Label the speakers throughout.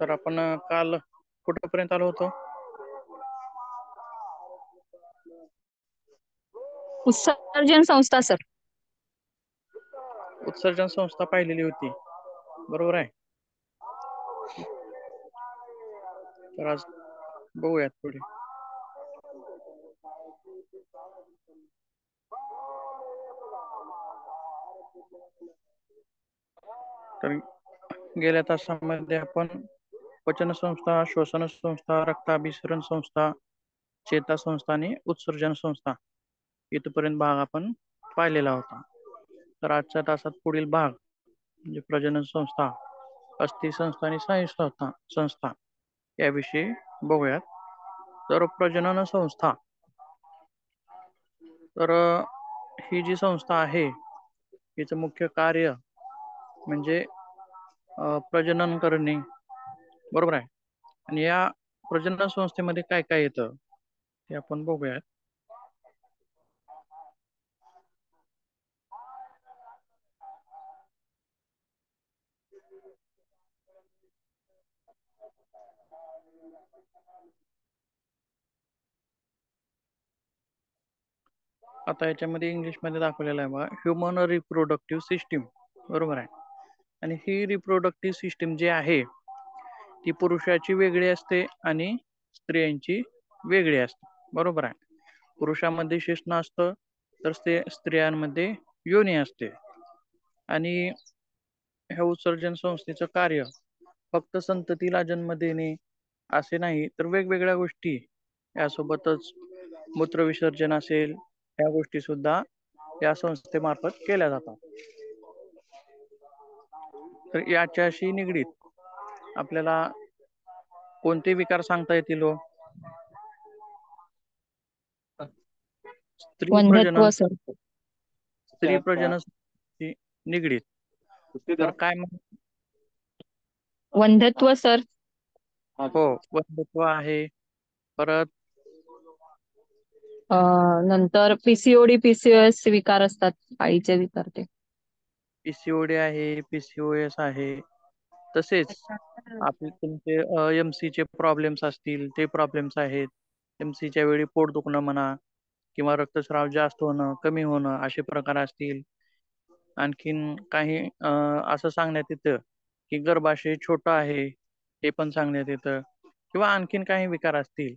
Speaker 1: तर आपण काल कुठपर्यंत आलो होतो?
Speaker 2: उत्सर्जन संस्था सर.
Speaker 1: उत्सर्जन संस्था पाहिलेली होती, बरोबर आहे. तर आज बघूयात पुढे. तर गेल्या तासामध्ये आपण पचन संस्था, श्वसन संस्था, रक्ताभिसरण संस्था, चेता संस्था आणि उत्सर्जन संस्था इथपर्यंत भाग आपण पाहिलेला होता. तर आजच्या तासात पुढील भाग म्हणजे प्रजनन संस्था, अस्थि संस्था आणि स्नायू संस्था याविषयी बघूयात. तर प्रजनन संस्था, तर ही जी संस्था आहे हिचं मुख्य कार्य म्हणजे प्रजनन करणे, बरोबर आहे. आणि या प्रजनन संस्थेमध्ये काय काय येतं ते आपण बघूयात. आता याच्यामध्ये इंग्लिशमध्ये दाखवलेलं आहे बघा, ह्युमन रिप्रोडक्टिव्ह सिस्टीम, बरोबर आहे. आणि ही रिप्रोडक्टिव्ह सिस्टीम जी आहे ती पुरुषाची वेगळी असते आणि स्त्रियांची वेगळी असते, बरोबर आहे. पुरुषामध्ये शिश्न असतं तर स्त्रियांमध्ये योनी असते. आणि ह्या उत्सर्जन संस्थेचं कार्य फक्त संततीला जन्म देणे असे नाही, तर वेगवेगळ्या गोष्टी यासोबतच मूत्रविसर्जन असेल, ह्या गोष्टी सुद्धा या संस्थेमार्फत केल्या जातात. तर याच्याशी निगडीत आपल्याला कोणते विकार सांगता येतील? स्त्री
Speaker 2: वंध्यत्व
Speaker 1: प्रजनन,
Speaker 2: सर.
Speaker 1: स्त्री प्रजननाशी निगडीत तर काय
Speaker 2: वंध्यत्व सर.
Speaker 1: हो, वंध्यत्व आहे. परत
Speaker 2: नंतर पीसीओडी पीसीओएस विकार असतात, आईचे विकार ते.
Speaker 1: पीसीओडी आहे, पीसीओएस आहे. तसेच आपले तुमचे एमसी चे प्रॉब्लेम्स असतील ते प्रॉब्लेम्स आहेत. एमसीच्या वेळी पोट दुखणं म्हणा किंवा रक्तस्राव जास्त होणं, कमी होणं असे प्रकार असतील. आणखीन काही असं सांगण्यात येतं की गर्भाशय छोटा आहे, हे पण सांगण्यात येतं. किंवा आणखीन काही विकार असतील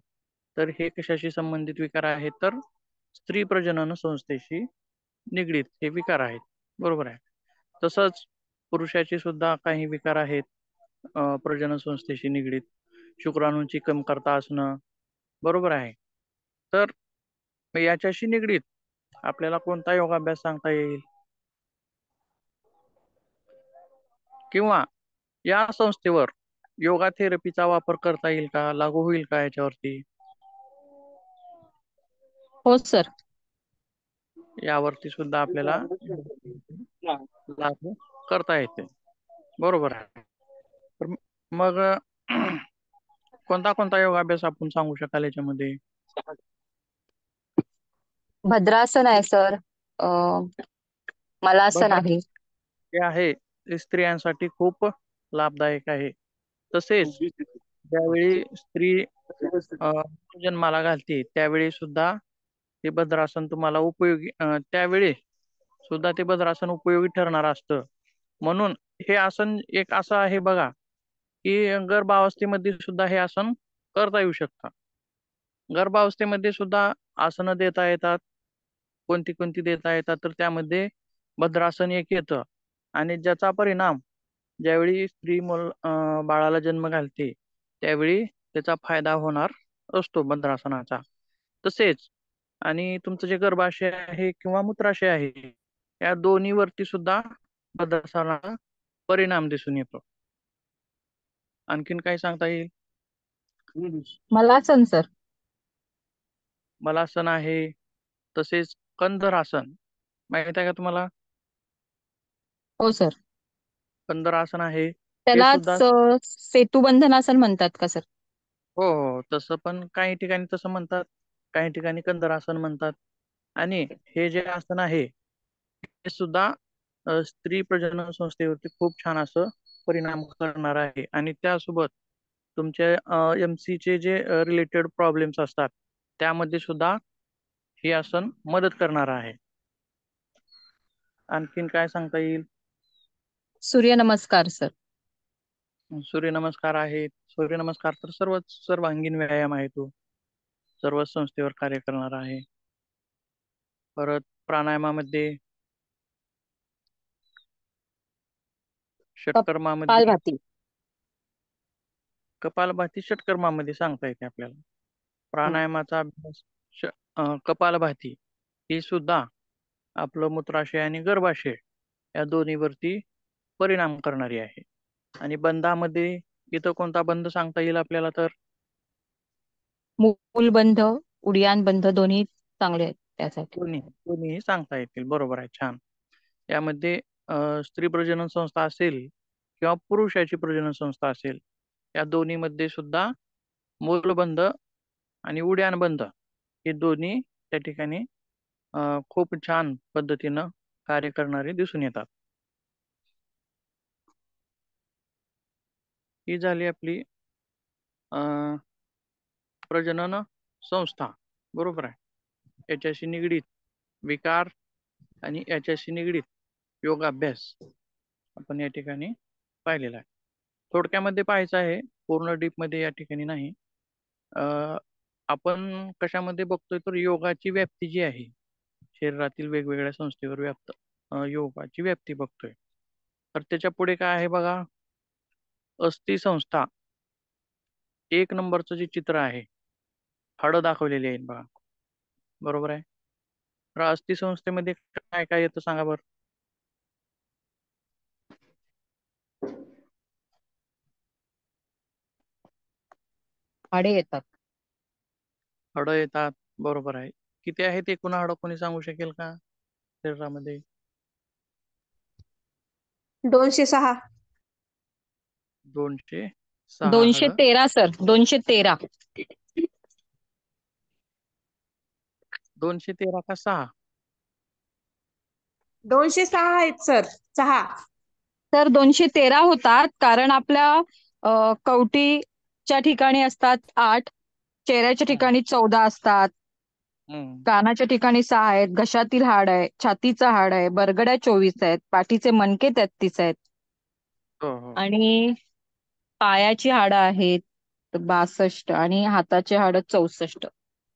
Speaker 1: तर हे कशाशी संबंधित विकार आहेत, तर स्त्री प्रजनन संस्थेशी निगडीत हे विकार आहेत, बरोबर आहे. तसंच पुरुषाची सुद्धा काही विकार आहेत प्रजनन संस्थेशी निगडीत. शुक्राणूंची कमतरता असणं, बरोबर आहे. तर याच्याशी निगडीत आपल्याला कोणता योगाभ्यास सांगता येईल किंवा या संस्थेवर योगा थेरपीचा वापर करता येईल का, लागू होईल का याच्यावरती,
Speaker 2: हो सर.
Speaker 1: यावरती सुद्धा आपल्याला लागू करता येते, बरोबर आहे. तर मग कोणता कोणता योगाभ्यास आपण सांगू शकाल याच्यामध्ये?
Speaker 2: भद्रासन आहे सर. मलासन
Speaker 1: भद्रा
Speaker 2: आहे.
Speaker 1: जे आहे ते स्त्रियांसाठी खूप लाभदायक आहे. तसेच ज्यावेळी स्त्री जन्माला घालते त्यावेळी सुद्धा ते भद्रासन तुम्हाला उपयोगी त्यावेळी सुद्धा ते भद्रासन उपयोगी ठरणार असतं. म्हणून हे आसन एक असं आहे बघा की गर्भावस्थेमध्ये सुद्धा हे आसन करता येऊ शकतं. गर्भावस्थेमध्ये सुद्धा आसनं देता येतात. कोणती कोणती देता येतात, तर त्यामध्ये भद्रासन एक येतं. आणि ज्याचा परिणाम ज्यावेळी स्त्री बाळाला जन्म घालते त्यावेळी त्याचा फायदा होणार असतो भद्रासनाचा. तसेच आणि तुमचं जे गर्भाशय आहे किंवा मूत्राशय आहे या दोन्ही वरती सुद्धा भद्रासनाचा परिणाम दिसून येतो. आणखीन काय सांगता येईल?
Speaker 2: मलासन सर.
Speaker 1: मलासन आहे. तसेच कंदरासन माहित आहे का तुम्हाला?
Speaker 2: हो सर.
Speaker 1: कंदरासन आहे, हे सुद्धा
Speaker 2: त्यालाच सेतुबंधनासन म्हणतात का सर?
Speaker 1: हो हो, तसं पण काही ठिकाणी तसं म्हणतात, काही ठिकाणी कंदरासन म्हणतात. आणि हे जे आसन आहे हे सुद्धा स्त्री प्रजनन संस्थेवरती खूप छान असं परिणाम करणार आहे. आणि त्यासोबत तुमचे MC चे जे रिलेटेड प्रॉब्लेम्स असतात त्यामध्ये सुद्धा हे आसन मदत करणार आहे. आणखीन काय सांगता येईल?
Speaker 2: सूर्यनमस्कार सर.
Speaker 1: सूर्यनमस्कार आहे. सूर्यनमस्कार तर सर्वांगीण व्यायाम आहे तो. सर्व संस्थेवर कार्य करणार आहे. परत प्राणायामामध्ये षटकर्मामध्ये
Speaker 2: कपालभाती.
Speaker 1: कपालभाती षटकर्मामध्ये सांगता येते आपल्याला. प्राणायामाचा अभ्यास कपालभाती ही सुद्धा आपलं मूत्राशय आणि गर्भाशय या दोन्हीवरती परिणाम करणारी आहे. आणि बंधामध्ये इथं कोणता बंध सांगता येईल आपल्याला? तर
Speaker 2: मूलबंध, उडियान बंध दोन्ही चांगले आहेत त्यासाठी.
Speaker 1: दोन्ही सांगता येतील. बरोबर आहे, छान. यामध्ये स्त्री प्रजनन संस्था असेल किंवा पुरुषाची प्रजनन संस्था असेल, या दोन्हीमध्ये सुद्धा मूलबंध आणि उड्डाणबंध हे दोन्ही त्या ठिकाणी खूप छान पद्धतीनं कार्य करणारे दिसून येतात. ही झाली आपली प्रजनन संस्था. बरोबर आहे. याच्याशी निगडीत विकार आणि याच्याशी निगडीत योगाभ्यास आपण या ठिकाणी पाहिलेला आहे. थोडक्यामध्ये पाहायचं आहे, पूर्ण डीप मध्ये या ठिकाणी नाही. आपण कशामध्ये बघतोय तर योगाची व्याप्ती जी आहे, शरीरातील वेगवेगळ्या संस्थेवर व्याप्त योगाची व्याप्ती बघतोय. तर त्याच्या पुढे काय आहे बघा, अस्थि संस्था. 1 नंबरचं जे चित्र आहे, हाडं दाखवलेली आहेत बघा. बरोबर आहे. तर अस्थि संस्थेमध्ये काय काय येतं सांगा बरं.
Speaker 2: हाडे येतात.
Speaker 1: हाडं येतात. बरोबर आहे. किती आहेत एकूण हाडं, कोणी सांगू शकेल का शरीरामध्ये?
Speaker 3: 206.
Speaker 1: 206 हाडं.
Speaker 2: 213 सर, 213.
Speaker 1: 213 का 6?
Speaker 3: 206 आहेत सर. 6.
Speaker 2: तर 213 होतात, कारण आपल्या कवटीच्या ठिकाणी असतात 8, चेहऱ्याच्या
Speaker 1: हम्म,
Speaker 2: ठिकाणी 14 असतात,
Speaker 1: हम्म.
Speaker 2: कानाच्या ठिकाणी 6 आहेत, घशातील हाड आहे, छातीचं हाड आहे, बरगड्या 24 आहेत, पाठीचे मणके 33 आहेत
Speaker 1: हो हो.
Speaker 2: आणि पायाची हाडं आहेत 62 आणि हाताचे हाड 64.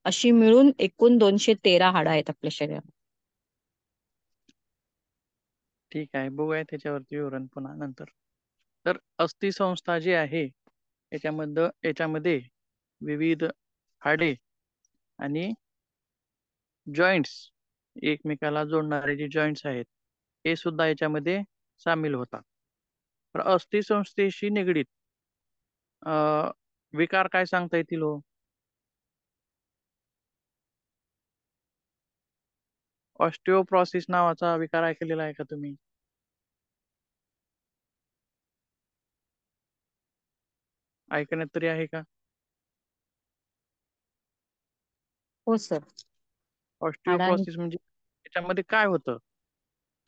Speaker 2: अशी मिळून एकूण 213 हाडं आहेत आपल्या शरीरात.
Speaker 1: ठीक आहे, बघूया त्याच्यावरती विवरण पुन्हा नंतर. तर अस्थि संस्था जी आहे याच्यामध्ये विविध हाडे आणि जॉईंट्स, एकमेकाला जोडणारे जे जॉईंट्स आहेत हे सुद्धा याच्यामध्ये सामील होतात. तर अस्थि संस्थेशी निगडीत विकार काय सांगता येतील हो? ऑस्टिओप्रॉसिस नावाचा विकार ऐकलेला आहे का तुम्ही? ऐकण्यात तरी आहे का?
Speaker 2: हो सर.
Speaker 1: ऑस्टिओप्रॉसिस म्हणजे त्याच्यामध्ये काय होतं,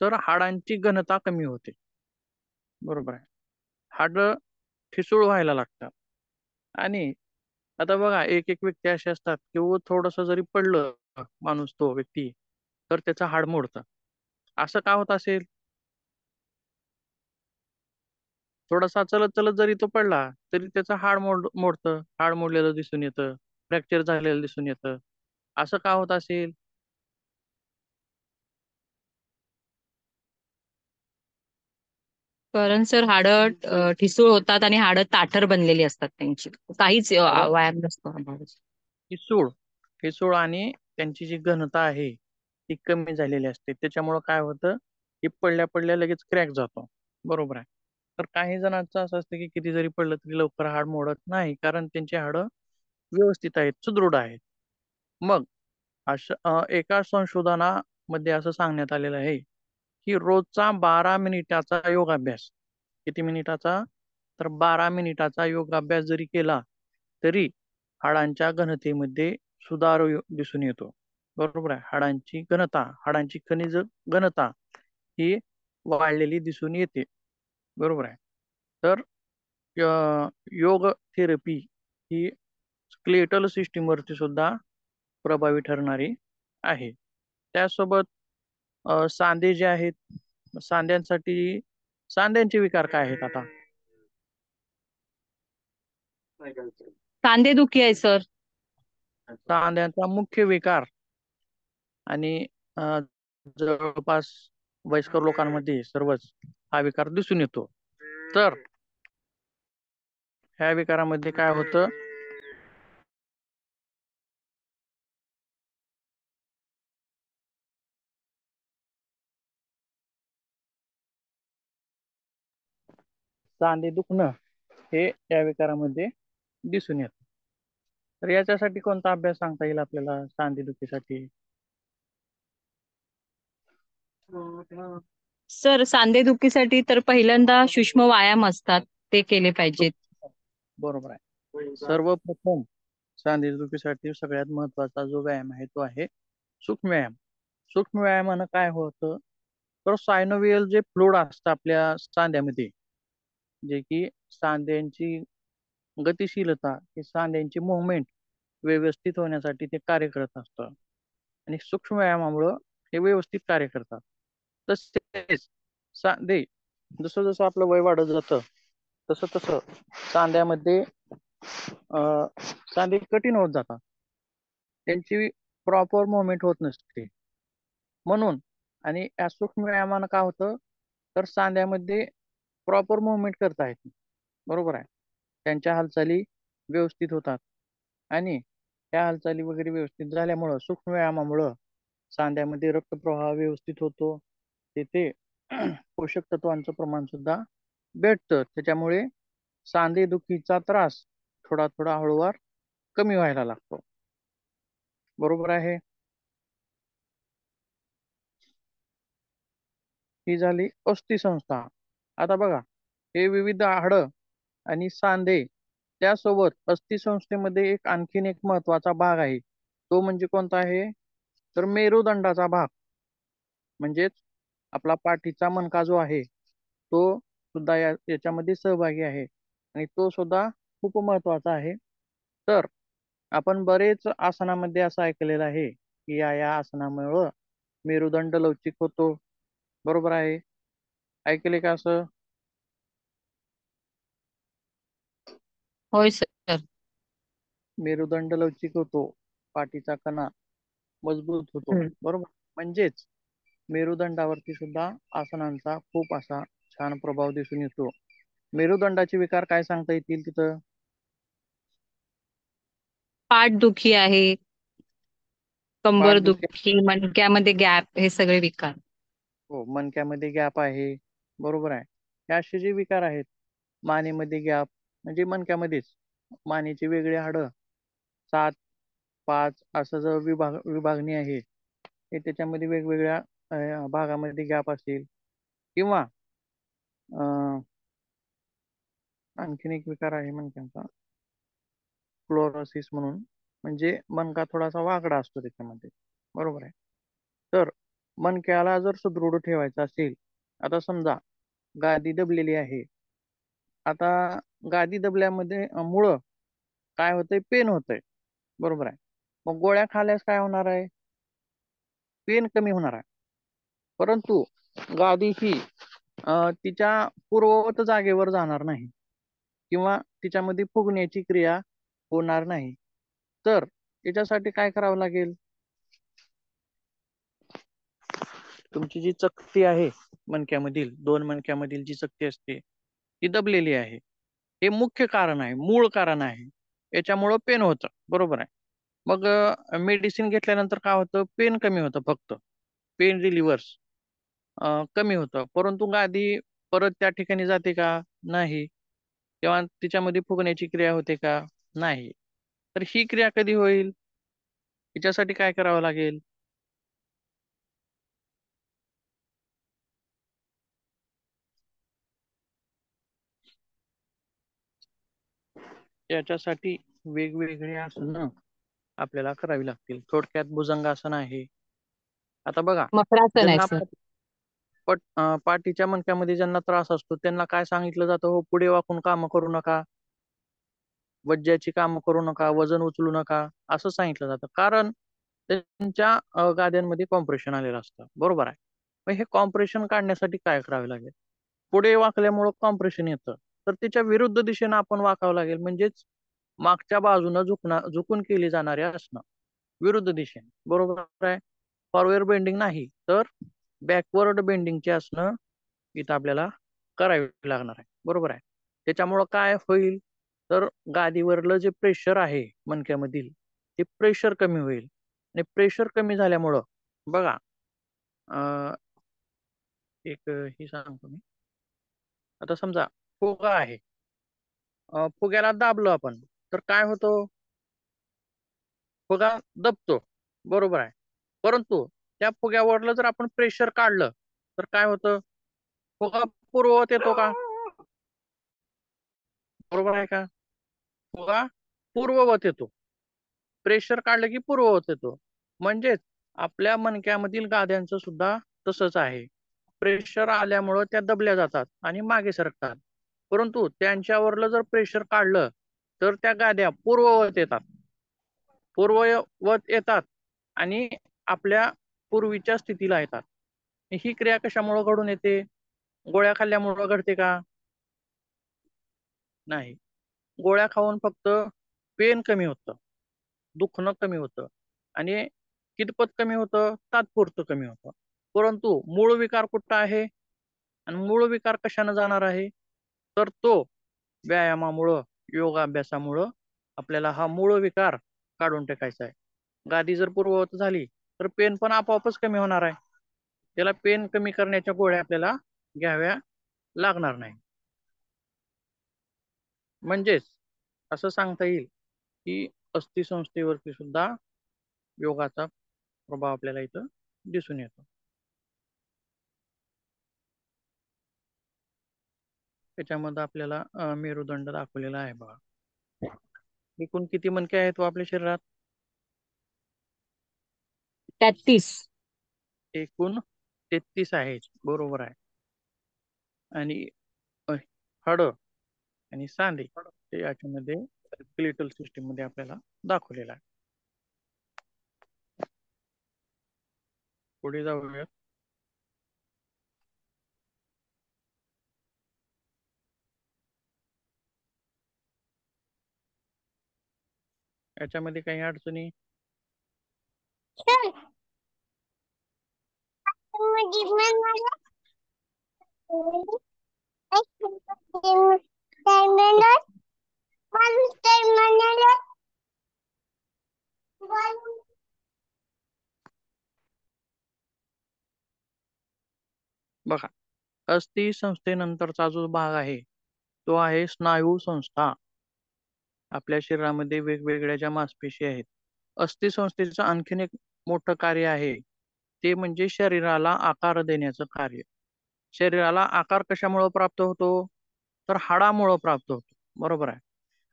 Speaker 1: तर हाडांची घनता कमी होते. बरोबर आहे. हाड ठिसूळ व्हायला लागतात. आणि आता बघा, एक एक व्यक्ती असे असतात की वो थोडस जरी पडलं माणूस, तो व्यक्ती, तर त्याचं हाड मोडतं. असं का होत असेल? थोडासा चलत चलत जरी तो पडला तरी त्याचं हाड मोडतं, हाड मोडलेलं दिसून येतं, फ्रॅक्चर झालेलं दिसून येतं. असं का होत असेल?
Speaker 2: कारण सर हाडं ठिसूळ होतात आणि हाडं ताठर बनलेली असतात त्यांची, काहीच
Speaker 1: हाडं
Speaker 2: व्यायाम नसतो.
Speaker 1: ठिसूळ ठिसूळ आणि त्यांची जी घनता आहे ती कमी झालेली असते. त्याच्यामुळं काय होतं, की पडल्या पडल्या लगेच क्रॅक जातो. बरोबर आहे. तर काही जणांचं असं असतं की किती जरी पडलं तरी लवकर हाड मोडत नाही, कारण त्यांची हाडं व्यवस्थित आहेत, सुदृढ आहेत. मग एका संशोधनामध्ये असं सांगण्यात आलेलं आहे की रोजचा 12 मिनिटाचा योगाभ्यास, किती मिनिटाचा? तर 12 मिनिटाचा योगाभ्यास जरी केला तरी हाडांच्या घनतेमध्ये दिसून येतो. बरोबर आहे. हाडांची घनता, हाडांची खनिज घनता ही वाढलेली दिसून येते. बरोबर आहे. तर योग थेरपी ही स्केलेटल सिस्टीमवरती सुद्धा प्रभावी ठरणारी आहे. त्यासोबत सांधे जे आहेत, सांध्यांसाठी सांध्यांचे विकार काय आहेत आता?
Speaker 2: सांधेदुखी आहे सर.
Speaker 1: सांध्यांचा मुख्य विकार आणि जवळपास वयस्कर लोकांमध्ये सर्वच हा विकार दिसून येतो. तर ह्या विकारामध्ये काय होतं, सांधे दुखणं हे या विकारामध्ये दिसून येतं. तर याच्यासाठी कोणता अभ्यास सांगता येईल आपल्याला सांधे दुखीसाठी?
Speaker 2: सर सांधेदुखीसाठी तर पहिल्यांदा सूक्ष्म व्यायाम असतात, ते केले पाहिजेत.
Speaker 1: बरोबर आहे. सर्वप्रथम सांधेदुखीसाठी सगळ्यात महत्वाचा जो व्यायाम आहे तो आहे सूक्ष्म व्यायाम. सूक्ष्म व्यायामानं काय होतं, तर सायनोवियल जे फ्लुइड असतं आपल्या सांध्यामध्ये, जे की सांध्यांची गतिशीलता, की सांध्यांची मुवमेंट व्यवस्थित होण्यासाठी ते कार्य करत असतं आणि सूक्ष्म व्यायामामुळं हे व्यवस्थित कार्य करतात. तसेच सांधे जसं जसं आपलं वय वाढत जातं तसं तसं सांध्यामध्ये सांधे कठीण होत जातात, त्यांची प्रॉपर मुवमेंट होत नसते. म्हणून आणि या सूक्ष्म व्यायामानं काय होतं, तर सांध्यामध्ये प्रॉपर मुवमेंट करता येते. बरोबर आहे. त्यांच्या हालचाली व्यवस्थित होतात आणि त्या हालचाली वगैरे व्यवस्थित झाल्यामुळं सूक्ष्म व्यायामामुळं सांध्यामध्ये रक्तप्रवाह व्यवस्थित होतो. तेथे पोषक तत्वांचं प्रमाण सुद्धा भेटतं. त्याच्यामुळे सांधेदुखीचा त्रास थोडा थोडा हळूवार कमी व्हायला लागतो. बरोबर आहे. ही झाली अस्थिसंस्था. आता बघा, हे विविध हाडं आणि सांधे त्यासोबत अस्थिसंस्थेमध्ये एक आणखीन एक महत्वाचा भाग आहे. तो म्हणजे कोणता आहे, तर मेरुदंडाचा भाग. म्हणजेच आपला पाठीचा मणका जो आहे तो सुद्धा याच्यामध्ये सहभागी आहे आणि तो सुद्धा खूप महत्वाचा आहे. तर आपण बरेच आसनामध्ये असं ऐकलेलं आहे की या या आसनामुळं मेरुदंड लवचिक होतो. बरोबर आहे. ऐकले का असं?
Speaker 2: होय सर.
Speaker 1: मेरुदंड लवचिक होतो, पाठीचा कणा मजबूत होतो.
Speaker 2: हम्म.
Speaker 1: बरोबर. म्हणजेच मेरुदंडावरती सुद्धा आसनांचा खूप असा छान प्रभाव दिसून येतो. मेरुदंडाचे विकार काय सांगता येतील तिथं?
Speaker 2: पाठदुखी आहे, कंबर
Speaker 1: पाठदुखी,
Speaker 2: दुखी, मणक्यामध्ये गॅप, हे सगळे विकार.
Speaker 1: हो, मणक्यामध्ये गॅप आहे. बरोबर आहे. हे असे जे विकार आहेत, मानेमध्ये गॅप म्हणजे मणक्यामध्येच मानेची वेगळी हाडं 7, 5 असं जर विभागणी आहे, हे त्याच्यामध्ये वेगवेगळ्या भागामध्ये गॅप असतील किंवा आणखीन एक विकार आहे मणक्यांचा, फ्लोरोसिस म्हणून, म्हणजे मणका थोडासा वाकडा असतो त्याच्यामध्ये. बरोबर आहे. तर मणक्याला जर सुदृढ ठेवायचं असेल, आता समजा गादी दबलेली आहे, आता गादी दबल्यामध्ये मुळं काय होतंय, पेन होतंय. बरोबर आहे. मग गोळ्या खाल्यास काय होणार आहे, पेन कमी होणार आहे. परंतु गादी ही तिच्या पूर्ववत जागेवर जाणार नाही किंवा तिच्यामध्ये फुगण्याची क्रिया होणार नाही. तर याच्यासाठी काय करावं लागेल, तुमची जी चकती आहे मणक्यामधील, दोन मणक्यामधील जी चकती असते ती दबलेली आहे, हे मुख्य कारण आहे, मूळ कारण आहे. याच्यामुळं पेन होतं. बरोबर आहे. मग मेडिसिन घेतल्यानंतर काय होतं, पेन कमी होतं, फक्त पेन रिलिव्हर्स कमी होतं. परंतु गादी परत त्या ठिकाणी जाते का, नाही. किंवा तिच्यामध्ये फुगण्याची क्रिया होते का, नाही. तर ही क्रिया कधी होईल, हिच्यासाठी काय करावं लागेल, याच्यासाठी वेगवेगळे आसनं आपल्याला करावी लागतील. थोडक्यात भुजंगासन आहे. आता बघा,
Speaker 2: मकरासन आहे
Speaker 1: ज्यांना
Speaker 2: सर.
Speaker 1: पाठीच्या मणक्यामध्ये ज्यांना त्रास असतो त्यांना काय सांगितलं जातं? हो, पुढे वाकून काम करू नका, वज्ज्याची कामं करू नका, वजन उचलू नका, असं सांगितलं जातं. कारण त्यांच्या गाद्यांमध्ये कॉम्प्रेशन आलेलं असतं. बरोबर आहे. मग हे कॉम्प्रेशन काढण्यासाठी काय करावे लागेल? पुढे वाकल्यामुळं कॉम्प्रेशन येतं. तर त्याच्या विरुद्ध दिशेनं आपण वाकावं लागेल. म्हणजेच मागच्या बाजूनं झुकून केली जाणारी आसनं. विरुद्ध दिशेने. बरोबर आहे. फॉरवर्ड बेंडिंग नाही, तर बॅकवर्ड बेंडिंगची आसनं इथं आपल्याला करावी लागणार आहे. बरोबर आहे. त्याच्यामुळं काय होईल? तर गादीवरलं जे प्रेशर आहे मणक्यामधील, ते प्रेशर कमी होईल. आणि प्रेशर कमी झाल्यामुळं बघा, अ, एक हे सांगतो मी. आता समजा फुगा आहे. फुग्याला दाबलं आपण, तर काय होतं? फुगा दबतो. बरोबर आहे. परंतु त्या फुग्यावरलं जर आपण प्रेशर काढलं, तर काय होतं? फुगा पूर्ववत येतो का? बरोबर आहे का? फुगा पूर्ववत येतो. प्रेशर काढलं की पूर्ववत येतो. म्हणजेच आपल्या मणक्यामधील गाद्यांचं सुद्धा तसंच आहे. प्रेशर आल्यामुळं त्या दबल्या जातात आणि मागे सरकतात. परंतु त्यांच्यावरलं जर प्रेशर काढलं, तर त्या गाद्या पूर्ववत येतात. पूर्ववत येतात आणि आपल्या पूर्वीच्या स्थितीला येतात. ही क्रिया कशामुळे घडून येते? गोळ्या खाल्ल्यामुळे घडते का? नाही. गोळ्या खाऊन फक्त पेन कमी होतं, दुखणं कमी होतं आणि कितपत कमी होतं? तात्पुरतं कमी होतं. परंतु मूळ विकार कुठं आहे? आणि मूळ विकार कशानं जाणार आहे? तर तो व्यायामामुळं, योगाभ्यासामुळं आपल्याला हा मूळ विकार काढून टाकायचा आहे. गादी जर पूर्ववत झाली, तर पेन पण आपोआपच कमी होणार आहे. त्याला पेन कमी करण्याच्या गोळ्या आपल्याला घ्याव्या लागणार नाही. म्हणजेच असं सांगता येईल, की अस्थिसंस्थेवरती सुद्धा योगाचा प्रभाव आपल्याला इथं दिसून येतो. त्याच्यामध्ये आपल्याला मेरुदंड दाखवलेला आहे बघा. एकूण किती मणके आहेत व आपल्या शरीरात?
Speaker 2: 33.
Speaker 1: एकूण 33 आहेत. बरोबर आहे. आणि हाडं आणि सांधे ते याच्यामध्ये स्केलेटल सिस्टीम मध्ये आपल्याला दाखवलेला आहे. पुढे जाऊया. याच्यामध्ये काही अडचणी? बघा, अस्थि संस्थेनंतरचा जो भाग आहे तो आहे स्नायू संस्था. आपल्या शरीरामध्ये वेगवेगळ्या ज्या मासपेशी आहेत, अस्थि संस्थेचं आणखीन एक मोठं कार्य आहे, ते म्हणजे शरीराला आकार देण्याचं कार्य. शरीराला आकार कशामुळे प्राप्त होतो? तर हाडामुळं प्राप्त होतो. बरोबर आहे.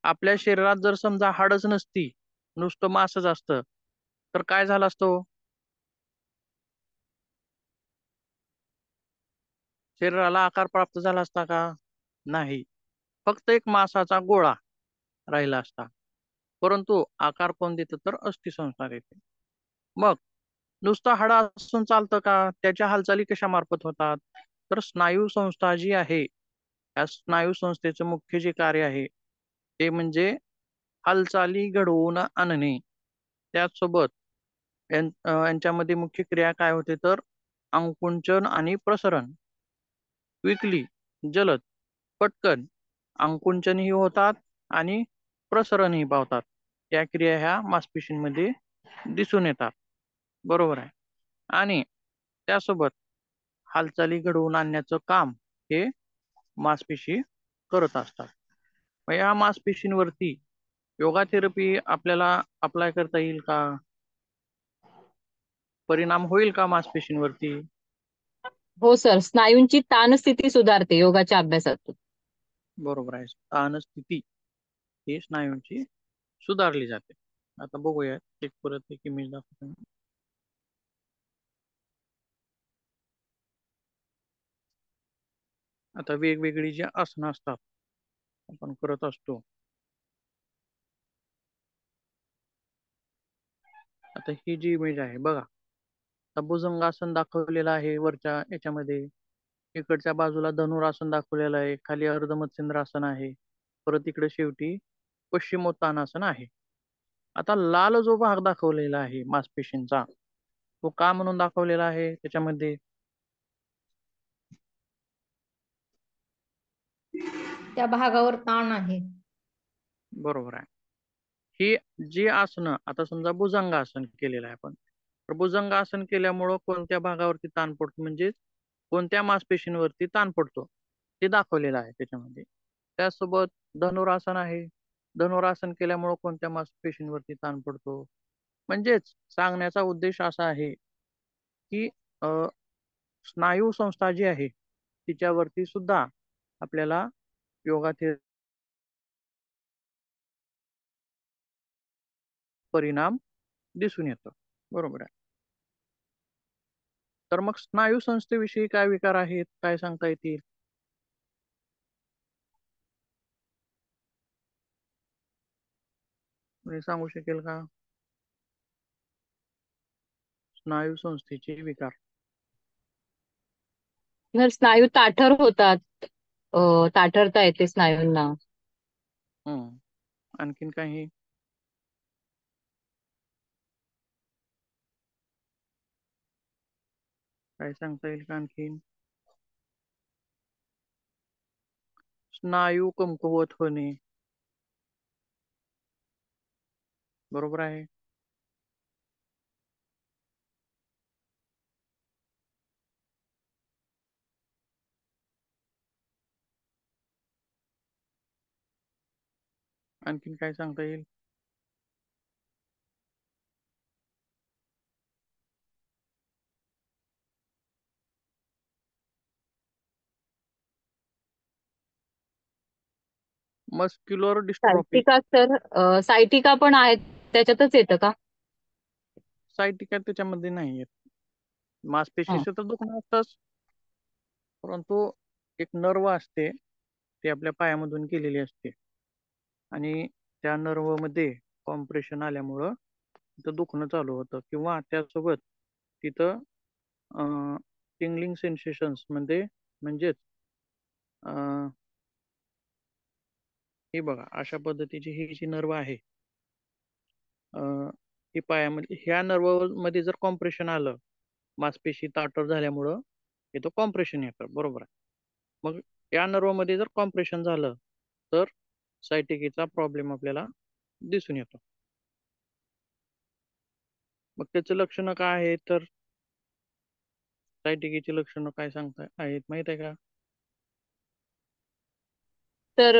Speaker 1: आपल्या शरीरात जर समजा हाडच नसती, नुसतं मांसच असतं, तर काय झालं असतं? शरीराला आकार प्राप्त झाला असता का? नाही. फक्त एक मांसाचा गोळा राहिला असता. परंतु आकार कोण देतं? तर अस्थिसंस्था देते. मग नुसतं हाडं असून चालतं का? त्याच्या हालचाली कशा मार्फत होतात? तर स्नायू संस्था जी आहे, या स्नायू संस्थेचं मुख्य जे कार्य आहे ते म्हणजे हालचाली घडवून आणणे. त्याचसोबत यांच्यामध्ये मुख्य क्रिया काय होते? तर आकुंचन आणि प्रसरण. क्विकली, जलद, पटकन आकुंचनही होतात आणि प्रसरणही पावतात. या क्रिया ह्या मासपेशींमध्ये दिसून येतात. बरोबर आहे. आणि त्यासोबत हालचाली घडवून आणण्याचं काम हे मासपेशी करत असतात. मग या मासपेशींवरती योगा थेरपी आपल्याला अप्लाय करता येईल का? परिणाम होईल का मासपेशींवरती?
Speaker 2: हो सर, स्नायूंची ताण स्थिती सुधारते योगाच्या अभ्यासातून.
Speaker 1: बरोबर आहे. ताण स्थिती ही स्नायूंची सुधारली जाते. आता बघूया एक परत एक इमेज दाखवतो. आता वेगवेगळी जी आसनं असतात आपण करत असतो. आता ही जी इमेज आहे बघा, आता भुजंगासन दाखवलेलं आहे वरच्या याच्यामध्ये, इकडच्या बाजूला धनुरासन दाखवलेलं आहे, खाली अर्धमत्स्येंद्रासन आहे, परत इकडे शेवटी पश्चिमोत्तानासन आहे. आता लाल जो भाग दाखवलेला आहे मासपेशींचा, तो का म्हणून दाखवलेला आहे त्याच्यामध्ये?
Speaker 3: त्या भागावर ताण आहे.
Speaker 1: बरोबर आहे. ही जी आसनं, आता समजा भुजंगासन केलेलं आहे आपण, तर भुजंगासन केल्यामुळं कोणत्या भागावरती ताण पडतो, म्हणजे कोणत्या मासपेशींवरती ताण पडतो ते दाखवलेलं आहे त्याच्यामध्ये. त्यासोबत धनुरासन आहे, धनुरासन केल्यामुळं कोणत्या मासपेशींवरती ताण पडतो. म्हणजेच सांगण्याचा उद्देश असा आहे की स्नायू संस्था जी आहे तिच्यावरती सुद्धा आपल्याला योगाचे परिणाम दिसून येतो. बरोबर आहे. तर मग स्नायू संस्थेविषयी काय विकार आहेत, काय सांगता येतील? कोणी सांगू शकेल का? स्नायू संस्थेचे विकार.
Speaker 2: जर स्नायू ताठर होतात, ताठरता येते स्नायूंना.
Speaker 1: आणखीन काही? काय सांगता येईल का आणखीन? स्नायू कमकुवत होणे. बरोबर आहे. आणखीन काय सांगता येईल? Muscular dystrophy.
Speaker 2: सायटिका तर सायटिका पण आहेत, त्याच्यातच येतं का?
Speaker 1: सायटिका त्याच्यामध्ये नाही येत.
Speaker 2: हं.
Speaker 1: मासपेशीचं तर दुखणं असतंच, परंतु एक नर्व असते ती आपल्या पायामधून गेलेली असते आणि त्या नर्व मध्ये कॉम्प्रेशन आल्यामुळं तिथं दुखणं चालू होतं, किंवा त्यासोबत तिथं टिंगलिंग सेन्सेशन्स म्हणजे म्हणजेच हे बघा, अशा पद्धतीची ही जी नर्व आहे, ही पायामध्ये, ह्या नर्व मध्ये जर कॉम्प्रेशन आलं, मासपेशी ताठर झाल्यामुळं इथं कॉम्प्रेशन येतं. बरोबर आहे. मग या नर्व मध्ये जर कॉम्प्रेशन झालं तर सायटिकेचा प्रॉब्लेम आपल्याला दिसून येतो. मग त्याचे लक्षणं काय आहेत, तर सायटिकेची लक्षणं काय सांगता आहेत माहित आहे का?
Speaker 2: तर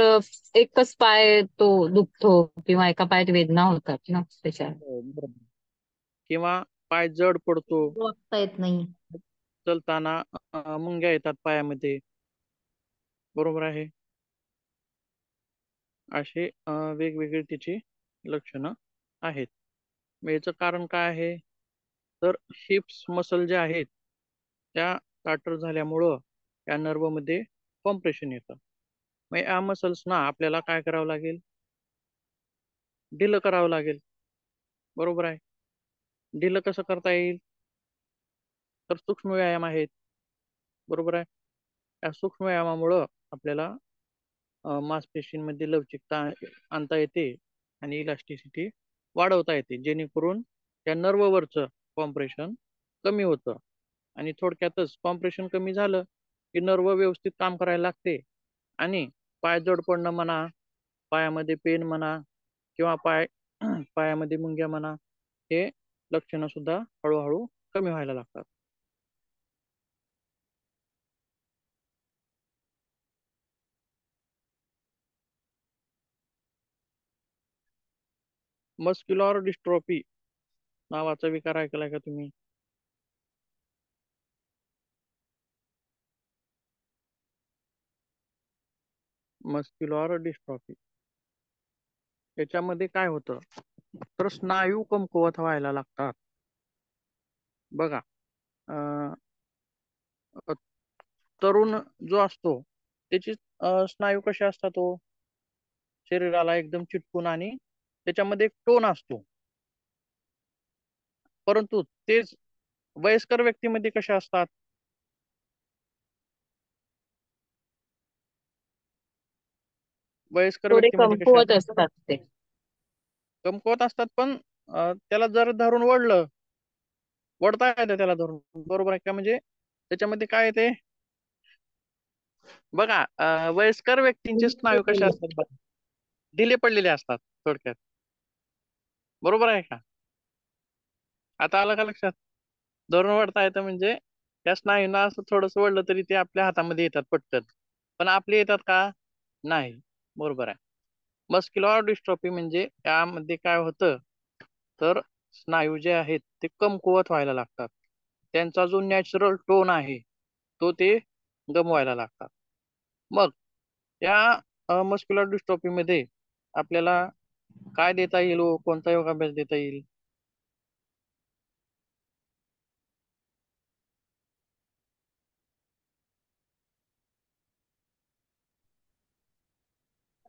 Speaker 2: एकच पाय तो दुखतो किंवा एका पायात वेदना होतात ना त्याच्या.
Speaker 1: हो, बरोबर. किंवा पाय जड पडतो,
Speaker 3: वागता येत नाही.
Speaker 1: चलताना मुंग्या येतात पायामध्ये. बरोबर आहे. असे वेगवेगळे त्याची लक्षणं आहेत. मग याचं कारण काय आहे, तर हिप्स मसल जे आहेत त्या ताठर झाल्यामुळं या नर्व मध्ये कॉम्प्रेशन येतं. मग या मसल्सना आपल्याला काय करावं लागेल, ढिलं करावं लागेल. बरोबर आहे. ढिलं कसं करता येईल, तर सूक्ष्म व्यायाम आहेत. बरोबर आहे. या सूक्ष्म व्यायामामुळं आपल्याला मासपेशींमध्ये लवचिकता आणता येते आणि इलास्टिसिटी वाढवता येते, जेणेकरून त्या नर्ववरचं कॉम्प्रेशन कमी होतं. आणि थोडक्यातच कॉम्प्रेशन कमी झालं की नर्व व्यवस्थित काम करायला लागते आणि पाय जड पडणं म्हणा, पायामध्ये पेन म्हणा, किंवा पायामध्ये मुंग्या म्हणा, हे लक्षणं सुद्धा हळूहळू कमी व्हायला लागतात. मस्क्युलर डिस्ट्रॉफी नावाचा विकार ऐकलाय का तुम्ही? मस्क्युलर डिस्ट्रॉफी याच्यामध्ये काय होतं, तर स्नायू कमकुवत व्हायला लागतात. बघा, तरुण जो असतो त्याची स्नायू कसे असतात तो शरीराला एकदम चिटकून आणि त्याच्यामध्ये एक टोन असतो. परंतु तेच वयस्कर व्यक्तीमध्ये कसे असतात? वयस्कर
Speaker 2: थोडे
Speaker 1: व्यक्तीमध्ये कसे
Speaker 2: कमकुवत
Speaker 1: असतात?
Speaker 2: असतात ते.
Speaker 1: कमकुवत असतात, पण त्याला जर धरून वडता येतं त्याला धरून, बरोबर आहे का? म्हणजे त्याच्यामध्ये काय येते बघा, वयस्कर व्यक्तींचे स्नायू कसे असतात बघा, ढिले पडलेले असतात थोडक्यात, बरोबर आहे का? आता आलं का लक्षात? धरून वडता येतं म्हणजे त्या स्नायूंना असं थोडस वडलं तरी ते आपल्या हातामध्ये येतात पटकन, पण आपले येतात का? नाही. बरोबर आहे. मस्क्युलर डिस्ट्रॉफी म्हणजे त्यामध्ये काय होतं, तर स्नायू जे आहेत ते कमकुवत व्हायला लागतात. त्यांचा जो नॅचरल टोन आहे तो ते गमवायला लागतात. मग या मस्क्युलर डिस्ट्रॉफी मध्ये आपल्याला काय देता येईल व कोणता योगाभ्यास देता येईल?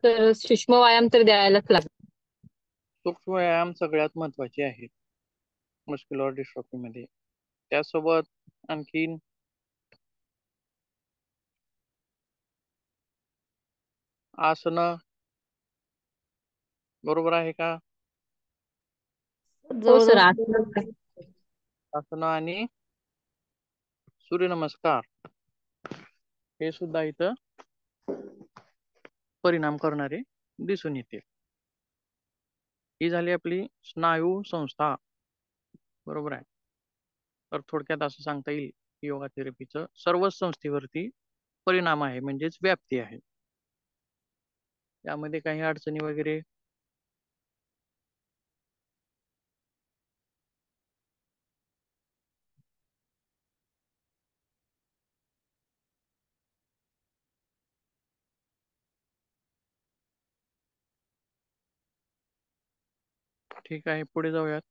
Speaker 2: तर सूक्ष्म व्यायाम तर द्यायलाच लागतो.
Speaker 1: सूक्ष्म व्यायाम सगळ्यात महत्वाचे आहेत मस्क्युलर डिस्ट्रॉफी मध्ये. त्यासोबत आणखीन आसनं, बरोबर आहे का?
Speaker 2: हो सर,
Speaker 3: जवळजवळ
Speaker 2: आसनं
Speaker 1: आसनं आणि सूर्यनमस्कार हे सुद्धा इथं परिणाम करणारे दिसून येते. ही झाली आपली स्नायू संस्था, बरोबर आहे. तर थोडक्यात असं सांगता येईल की योगा थेरपीचं सर्वच संस्थेवरती परिणाम आहे, म्हणजेच व्याप्ती आहे. त्यामध्ये काही अडचणी वगैरे ठीक आहे, पुढे जाऊयात.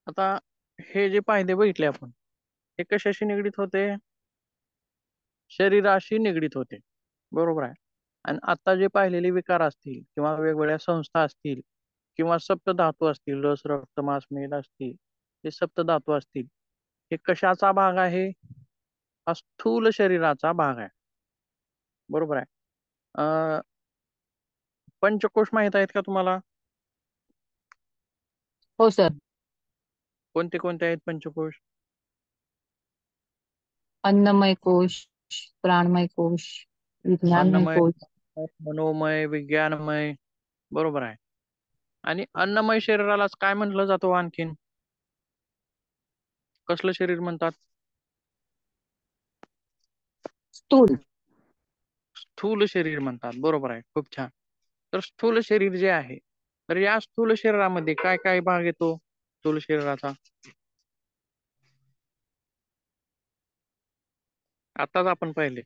Speaker 1: आता हे जे फायदे बघितले आपण, हे कशाशी निगडीत होते? शरीराशी निगडीत होते, बरोबर आहे. आणि आता जे पाहिलेले विकार असतील किंवा वेगवेगळ्या संस्था असतील किंवा सप्तधातू असतील, रस रक्त मांस मेद असतील, हे सप्तधातू असतील, हे कशाचा भाग आहे? हा स्थूल शरीराचा भाग आहे, बरोबर आहे. पंचकोश माहित आहेत का तुम्हाला?
Speaker 2: हो सर.
Speaker 1: कोणते कोणते आहेत पंचकोश?
Speaker 2: अन्नमय कोश, प्राणमय कोश, विज्ञानमय
Speaker 1: अन्नमय,
Speaker 2: कोश.
Speaker 1: मनोमय, विज्ञानमय, बरोबर आहे. आणि अन्नमय शरीरालाच काय म्हटलं जातं आणखीन? कसलं शरीर म्हणतात?
Speaker 2: स्थूल.
Speaker 1: स्थूल शरीर म्हणतात, बरोबर आहे. खूप छान. तर स्थूल शरीर जे आहे, तर या स्थूल शरीरामध्ये काय काय भाग येतो स्थूल शरीराचा? आताच आपण पाहिले.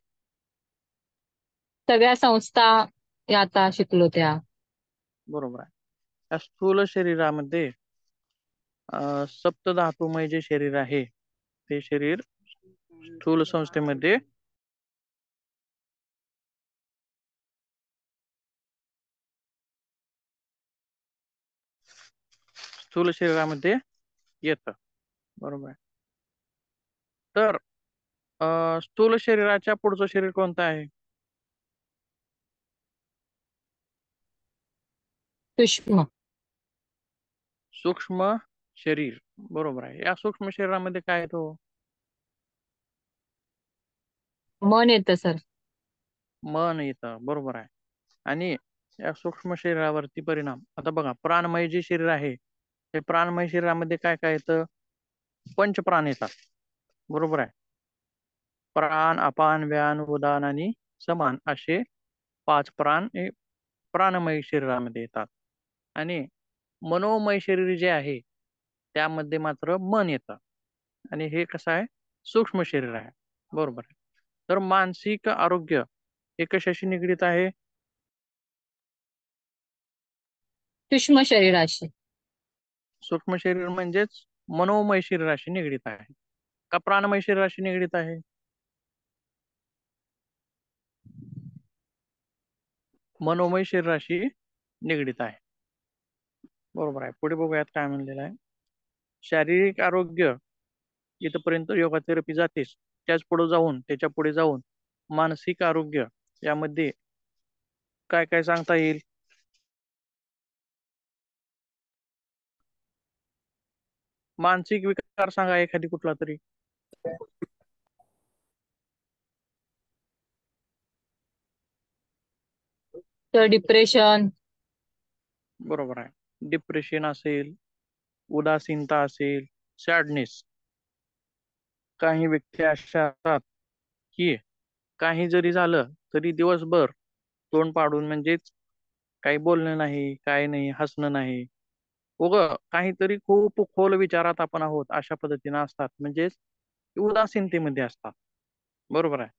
Speaker 2: सगळ्या संस्था या आता शिकलो त्या.
Speaker 1: बरोबर आहे. या स्थूल शरीरामध्ये सप्तधातुमय जे शरीर आहे ते शरीर स्थूल संस्थेमध्ये स्थूल शरीरामध्ये येतं, बरोबर आहे. तर स्थूल शरीराच्या पुढचं शरीर कोणतं आहे?
Speaker 2: सूक्ष्म.
Speaker 1: सूक्ष्म शरीर, बरोबर आहे. या सूक्ष्म शरीरामध्ये काय येतो?
Speaker 2: मन येतं सर.
Speaker 1: मन येतं, बरोबर आहे. आणि या सूक्ष्म शरीरावरती परिणाम, आता बघा, प्राणमय जे शरीर आहे ते प्राणमय शरीरामध्ये काय काय येतं? पंचप्राण येतात, बरोबर आहे. प्राण, अपान, व्यान, उदान आणि समान असे 5 प्राण हे प्राणमय शरीरामध्ये येतात. आणि मनोमय शरीर जे आहे त्यामध्ये मात्र मन येतं, आणि हे कसं आहे? सूक्ष्म शरीर आहे, बरोबर आहे. तर मानसिक आरोग्य हे कशाशी निगडीत आहे?
Speaker 2: सूक्ष्म शरीराशी.
Speaker 1: सूक्ष्म शरीर म्हणजेच मनोमय शरीराशी निगडीत आहे का प्राणमय शरीराशी निगडीत आहे? मनोमय शरीराशी निगडीत आहे. बरोबर आहे. पुढे बघूयात काय म्हणलेलं आहे. शारीरिक आरोग्य इथपर्यंत योगा थेरपी जातेच. त्याच्या पुढे जाऊन मानसिक आरोग्य यामध्ये काय काय सांगता येईल? मानसिक विकार सांगा एखादी कुठला तरी.
Speaker 2: तर डिप्रेशन.
Speaker 1: बरोबर आहे. डिप्रेशन असेल, उदासीनता असेल, सॅडनेस. काही व्यक्ती अशा असतात की काही जरी झालं तरी दिवसभर तोंड पाडून म्हणजेच काही बोलणं नाही, काही नाही, हसणं नाही, काहीतरी खूप खोल विचारात आपण आहोत अशा पद्धतीने असतात, म्हणजेच उदासीनतेमध्ये असतात. बरोबर आहे.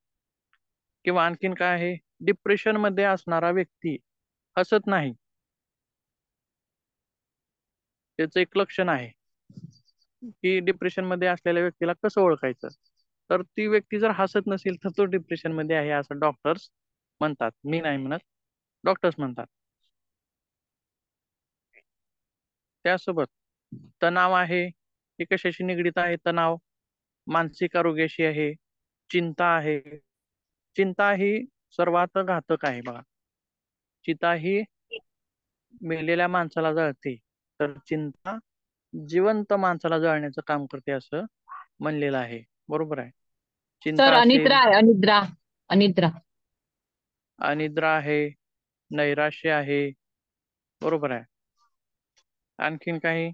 Speaker 1: किंवा आणखीन काय आहे, डिप्रेशन मध्ये असणारा व्यक्ती हसत नाही, त्याचं एक लक्षण आहे की डिप्रेशन मध्ये असलेल्या व्यक्तीला कसं ओळखायचं. तर ती व्यक्ती जर हसत नसेल तर तो डिप्रेशन मध्ये आहे असं डॉक्टर्स म्हणतात. मी नाही म्हणत, डॉक्टर्स म्हणतात. त्यासोबत तणाव आहे, हे कशाशी निगडीत आहे? तणाव मानसिक आरोग्याशी आहे. चिंता आहे, चिंता ही सर्वात घातक आहे बघा. चिंता ही मेलेल्या माणसाला जळते, तर चिंता जिवंत माणसाला जळण्याचं काम करते असं म्हणलेलं आहे. बरोबर आहे.
Speaker 2: सर
Speaker 1: चिंता
Speaker 2: अनिद्रा
Speaker 1: असेल,
Speaker 2: आहे, अनिद्रा. अनिद्रा.
Speaker 1: अनिद्रा आहे, नैराश्य आहे. बरोबर आहे. आणखीन काही?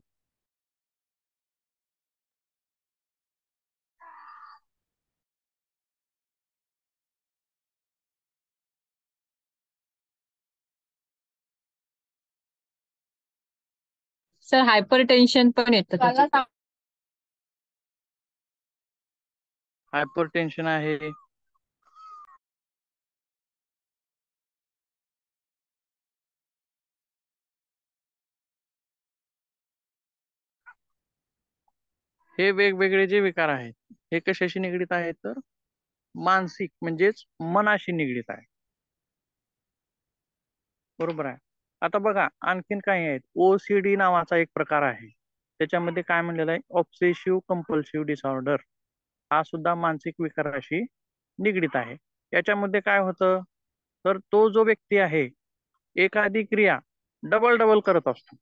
Speaker 2: सर हायपर टेन्शन पण येतं त्याच्यात.
Speaker 1: हायपर टेन्शन आहे. हे वेगवेगळे जे विकार आहेत हे कशाशी निगडीत आहेत? तर मानसिक म्हणजेच मनाशी निगडीत आहे. बरोबर आहे. आता बघा आणखीन काही आहेत. ओसीडी नावाचा एक प्रकार आहे, त्याच्यामध्ये काय म्हणलेलं आहे, ऑब्सेसिव्ह कंपल्सिव्ह डिसऑर्डर. हा सुद्धा मानसिक विकाराशी निगडीत आहे. याच्यामध्ये काय होतं, तर तो जो व्यक्ती आहे एखादी क्रिया डबल डबल करत असतो.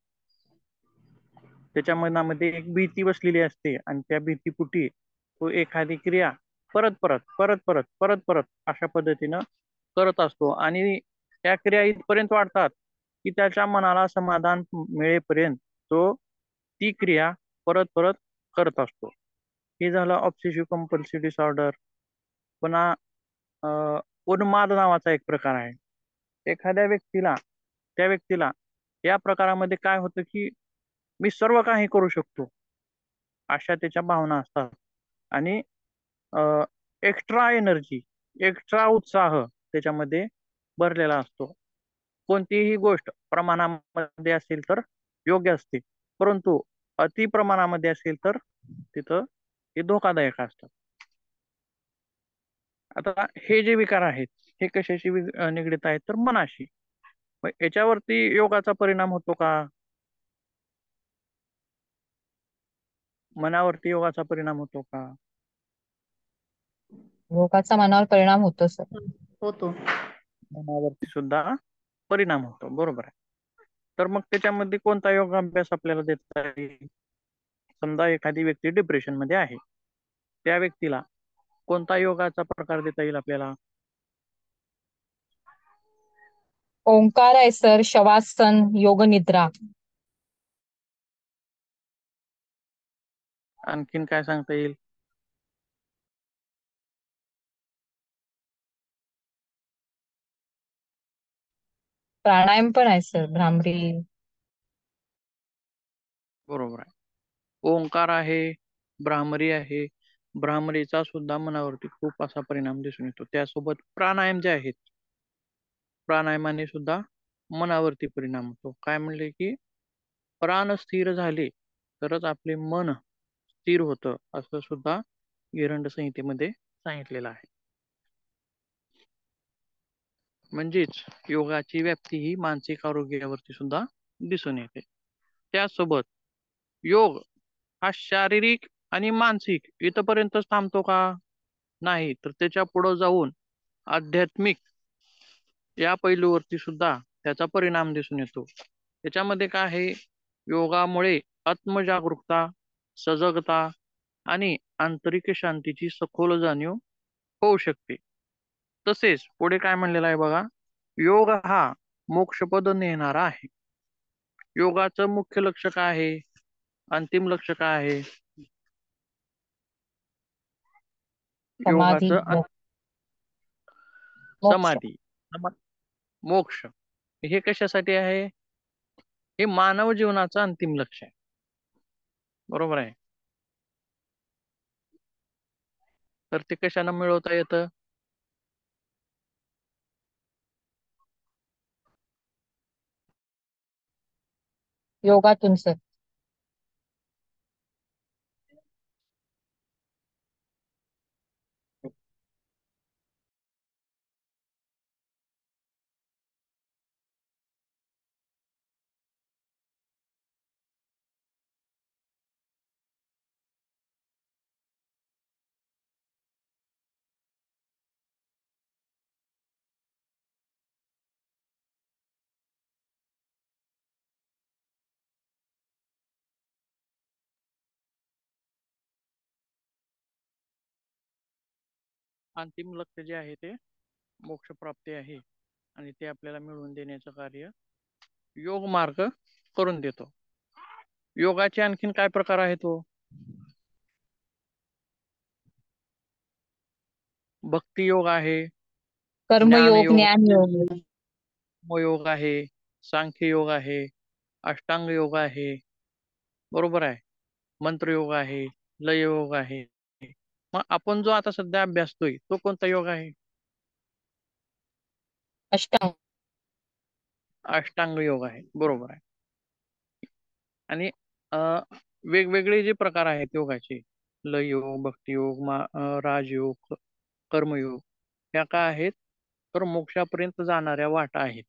Speaker 1: त्याच्या मनामध्ये एक भीती बसलेली असते आणि त्या भीतीपुटी तो एखादी क्रिया परत परत परत परत परत परत अशा पद्धतीनं करत असतो आणि त्या क्रिया इथपर्यंत वाढतात की त्याच्या मनाला समाधान मिळेपर्यंत तो ती क्रिया परत परत करत असतो. हे झालं ऑब्सेसिव्ह कंपल्सिव्ह डिसऑर्डर. पुन्हा उन्माद नावाचा एक प्रकार आहे. एखाद्या व्यक्तीला त्या व्यक्तीला या प्रकारामध्ये काय होतं की मी सर्व काही करू शकतो अशा त्याच्या भावना असतात आणि एक्स्ट्रा एनर्जी, एक्स्ट्रा उत्साह त्याच्यामध्ये भरलेला असतो. कोणतीही गोष्ट प्रमाणामध्ये असेल तर योग्य असते, परंतु अति प्रमाणामध्ये असेल तर तिथं ते धोकादायक असतात. आता हे जे विकार आहेत हे कशाशी निगडीत आहेत? तर मनाशी. मग याच्यावरती योगाचा परिणाम होतो का? मनावरती योगाचा परिणाम होतो का?
Speaker 2: रोगाचा मनावर परिणाम होतो सर.
Speaker 3: होतो.
Speaker 1: मनावरती सुद्धा परिणाम होतो. बरोबर आहे. तर मग त्याच्यामध्ये कोणता योगाभ्यास आपल्याला देता येईल? समजा एखादी व्यक्ती डिप्रेशन मध्ये आहे, त्या व्यक्तीला कोणता योगाचा प्रकार देता येईल आपल्याला?
Speaker 2: ओंकार आहे सर, शवासन, योग निद्रा.
Speaker 1: आणखीन काय सांगता येईल?
Speaker 2: प्राणायाम पण आहे सर, भ्रामरी.
Speaker 1: बरोबर आहे. ओंकार आहे, भ्रामरी आहे. भ्रामरीचा सुद्धा मनावरती खूप असा परिणाम दिसून येतो. त्यासोबत प्राणायाम जे आहेत, प्राणायामाने सुद्धा मनावरती परिणाम होतो. काय म्हणले की प्राण स्थिर झाले तरच आपले मन स्थिर होतं, असं सुद्धा गिरंड संहितेमध्ये सांगितलेलं आहे. म्हणजेच योगाची व्याप्ती ही मानसिक आरोग्यावरती सुद्धा दिसून येते. त्यासोबत योग हा शारीरिक आणि मानसिक इथपर्यंतच थांबतो का? नाही, तर त्याच्या पुढे जाऊन आध्यात्मिक या पैलूवरती सुद्धा त्याचा परिणाम दिसून येतो. त्याच्यामध्ये काय आहे? योगामुळे आत्मजागरूकता, सजगता आणि आंतरिक शांतीची सखोल जाणीव होऊ शकते. तसेच पुढे काय म्हणलेलं आहे बघा, योग हा मोक्षपद नेणारा आहे. योगाचं मुख्य लक्ष्य काय आहे? अंतिम लक्ष्य काय आहे?
Speaker 2: समाधी,
Speaker 1: योगाचं
Speaker 2: मोक्ष.
Speaker 1: समाधी, मोक्ष हे कशासाठी आहे? हे मानव जीवनाचं अंतिम लक्ष्य आहे. बरोबर आहे. तर ते कशाने मिळवता येतं?
Speaker 2: योगातून सर.
Speaker 1: अंतिम लक्ष्य जे आहे ते मोक्ष प्राप्ती आहे आणि ते आपल्याला मिळवून देण्याचं कार्य योग मार्ग करून देतो. योगाचे आणखीन काय प्रकार आहेत? भक्ती योग आहे, ज्ञान
Speaker 2: कर्मयोग,
Speaker 1: योग,
Speaker 2: ज्ञानयोग.
Speaker 1: योग आहे, सांख्य योग आहे, अष्टांग योग आहे. बरोबर आहे. मंत्र योग आहे, लय योग आहे. मग आपण जो आता सध्या अभ्यासतोय तो कोणता योग आहे?
Speaker 2: अष्टांग.
Speaker 1: अष्टांग योग आहे. बरोबर आहे. आणि वेगवेगळे जे प्रकार आहेत योगाचे, लय योग, भक्ती योग, राजयोग, कर्मयोग, ह्या काय आहेत? तर मोक्षापर्यंत जाणाऱ्या वाटा आहेत.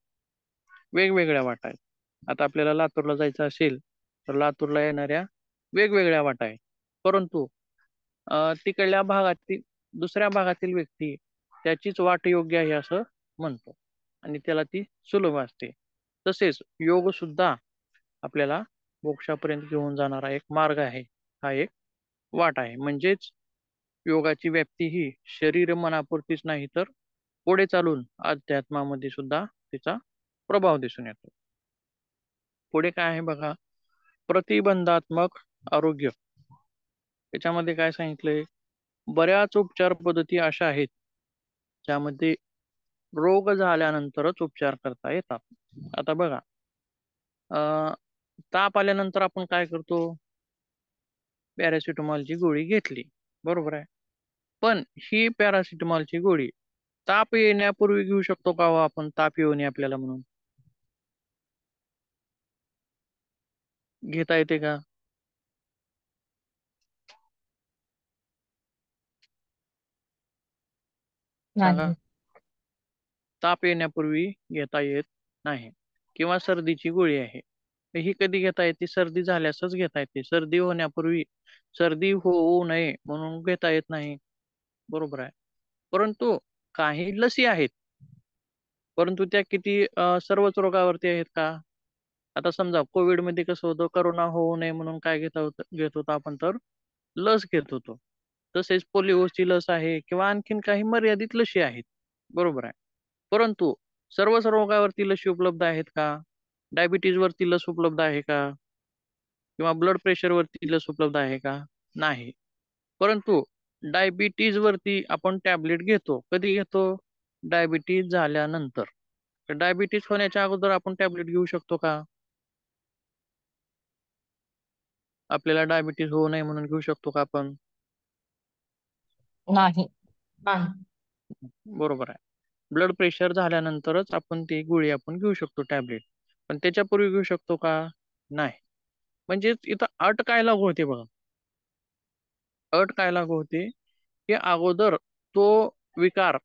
Speaker 1: वेगवेगळ्या वाटा आहेत. आता आपल्याला लातूरला जायचं असेल तर लातूरला येणाऱ्या वेगवेगळ्या वाटा आहेत. परंतु तिकडल्या भागातील दुसऱ्या भागातील व्यक्ती त्याचीच वाट योग्य आहे असं म्हणतो आणि त्याला ती सुलभ असते. तसेच योग सुद्धा आपल्याला मोक्षापर्यंत घेऊन जाणारा एक मार्ग आहे, हा एक वाट आहे. म्हणजेच योगाची व्याप्ती ही शरीर मनापुरतीच नाही तर पुढे चालून अध्यात्मामध्ये सुद्धा तिचा प्रभाव दिसून येतो. पुढे काय आहे बघा, प्रतिबंधात्मक आरोग्य. याच्यामध्ये काय सांगितलंय? बऱ्याच उपचार पद्धती अशा आहेत ज्यामध्ये रोग झाल्यानंतरच उपचार करता येतात. आता बघा, ताप आल्यानंतर आपण काय करतो? पॅरासिटामॉलची गोळी घेतली, बरोबर आहे. पण ही पॅरासिटामॉलची गोळी ताप येण्यापूर्वी घेऊ शकतो का हो आपण? ताप येऊ नये आपल्याला म्हणून घेता येते का? सांगा.
Speaker 2: नाही.
Speaker 1: ताप येण्यापूर्वी घेता येत नाही. किंवा सर्दीची गोळी आहे, तर ही कधी घेता येते? सर्दी झाल्यासच घेता येते. सर्दी होण्यापूर्वी, सर्दी होऊ नये म्हणून घेता येत नाही. बरोबर आहे. परंतु काही लसी आहेत, परंतु त्या किती सर्वच रोगावरती आहेत का? आता समजा कोविड मध्ये कसं होतं, करोना होऊ नये म्हणून काय घेत होतो आपण? तर लस घेत होतो. तसेच पोलिओची लस आहे किंवा आणखीन काही मर्यादित लशी आहेत. बरोबर आहे. परंतु सर्वच रोगावरती लशी उपलब्ध आहेत का? डायबिटीज वरती लस उपलब्ध आहे का? किंवा ब्लड प्रेशर वरती लस उपलब्ध आहे का? नाही. परंतु डायबिटीज वरती आपण टॅबलेट घेतो. कधी घेतो? डायबिटीज झाल्यानंतर. तर डायबिटीज होण्याच्या अगोदर आपण टॅबलेट घेऊ शकतो का? आपल्याला डायबिटीज होऊ नये म्हणून घेऊ शकतो का आपण?
Speaker 2: नाही.
Speaker 3: नाही.
Speaker 1: बरोबर आहे. ब्लड प्रेशर झाल्यानंतरच आपण ती गोळी आपण घेऊ शकतो टॅबलेट. पण त्याच्यापूर्वी घेऊ शकतो का? नाही. म्हणजे इथं अट काय लागू होते बघा. अट काय लागू होते की अगोदर तो विकार,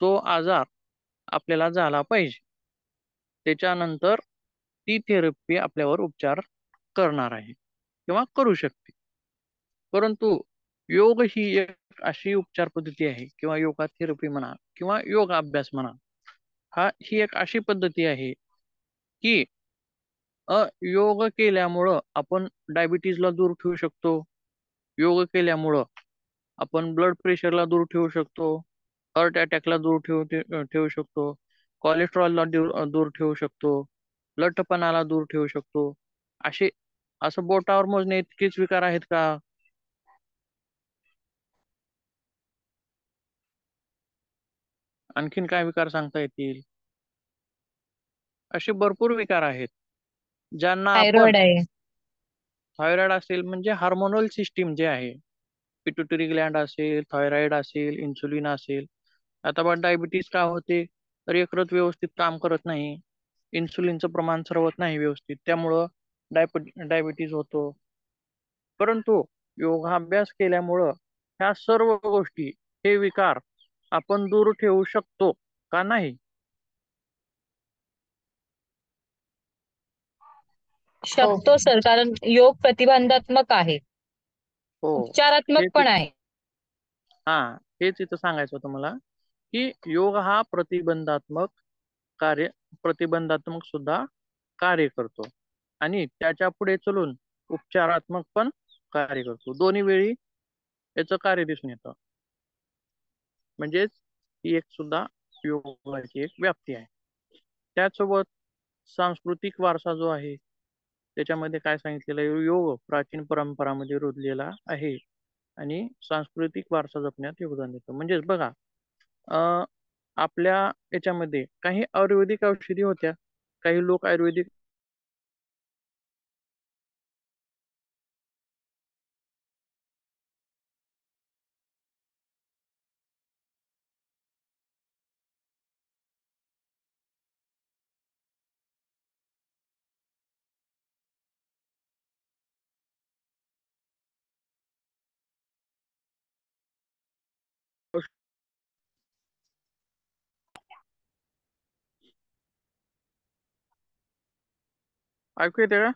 Speaker 1: तो आजार आपल्याला झाला पाहिजे. त्याच्यानंतर ती थेरपी आपल्यावर उपचार करणार आहे किंवा करू शकते. परंतु योग ही एक अशी उपचार पद्धती आहे किंवा योगा थेरपी म्हणा किंवा योग अभ्यास म्हणा, ही एक अशी पद्धती आहे की योग केल्यामुळं आपण डायबिटीजला दूर ठेवू शकतो. योग केल्यामुळं आपण ब्लड प्रेशरला दूर ठेवू शकतो. हार्ट अटॅकला दूर ठेवू शकतो. कोलेस्ट्रॉलला दूर ठेवू शकतो. लठ्ठपणाला दूर ठेवू शकतो. असे असं बोटावर मोजणे इतकेच विकार आहेत का? आणखीन काय विकार सांगता येतील? असे भरपूर विकार आहेत ज्यांना आपण
Speaker 2: थायरॉइड आहे.
Speaker 1: थायरॉइड असेल म्हणजे हार्मोनल सिस्टीम जे आहे, पिट्युटरी ग्लँड असेल, थायरॉइड असेल, इन्सुलिन असेल. आता बघा डायबिटीज का होते? तर यकृत व्यवस्थित काम करत नाही, इन्सुलिनचं प्रमाण सरवत नाही व्यवस्थित, त्यामुळं डायबिटीज होतो. परंतु योगाभ्यास केल्यामुळं ह्या सर्व गोष्टी, हे विकार आपण दूर ठेवू शकतो का नाही?
Speaker 3: हो.
Speaker 2: शकतो सर, कारण योग प्रतिबंधात्मक आहे,
Speaker 1: हो.
Speaker 2: उपचारात्मक
Speaker 1: हेच
Speaker 2: पण आहे.
Speaker 1: हा हेच इथं सांगायचं होतं मला की योग हा प्रतिबंधात्मक सुद्धा कार्य करतो आणि त्याच्या पुढे चलून उपचारात्मक पण कार्य करतो. दोन्ही वेळी याचं कार्य दिसून येतं. म्हणजेच ही एक सुद्धा योगाची एक व्याप्ती आहे. त्याचसोबत सांस्कृतिक वारसा जो आहे त्याच्यामध्ये काय सांगितलेलं आहे, योग प्राचीन परंपरामध्ये रुजलेला आहे आणि सांस्कृतिक वारसा जपण्यात योगदान देतो. म्हणजेच बघा, अं, आपल्या याच्यामध्ये काही आयुर्वेदिक औषधी होत्या. काही लोक आयुर्वेदिक ऐकू येते का?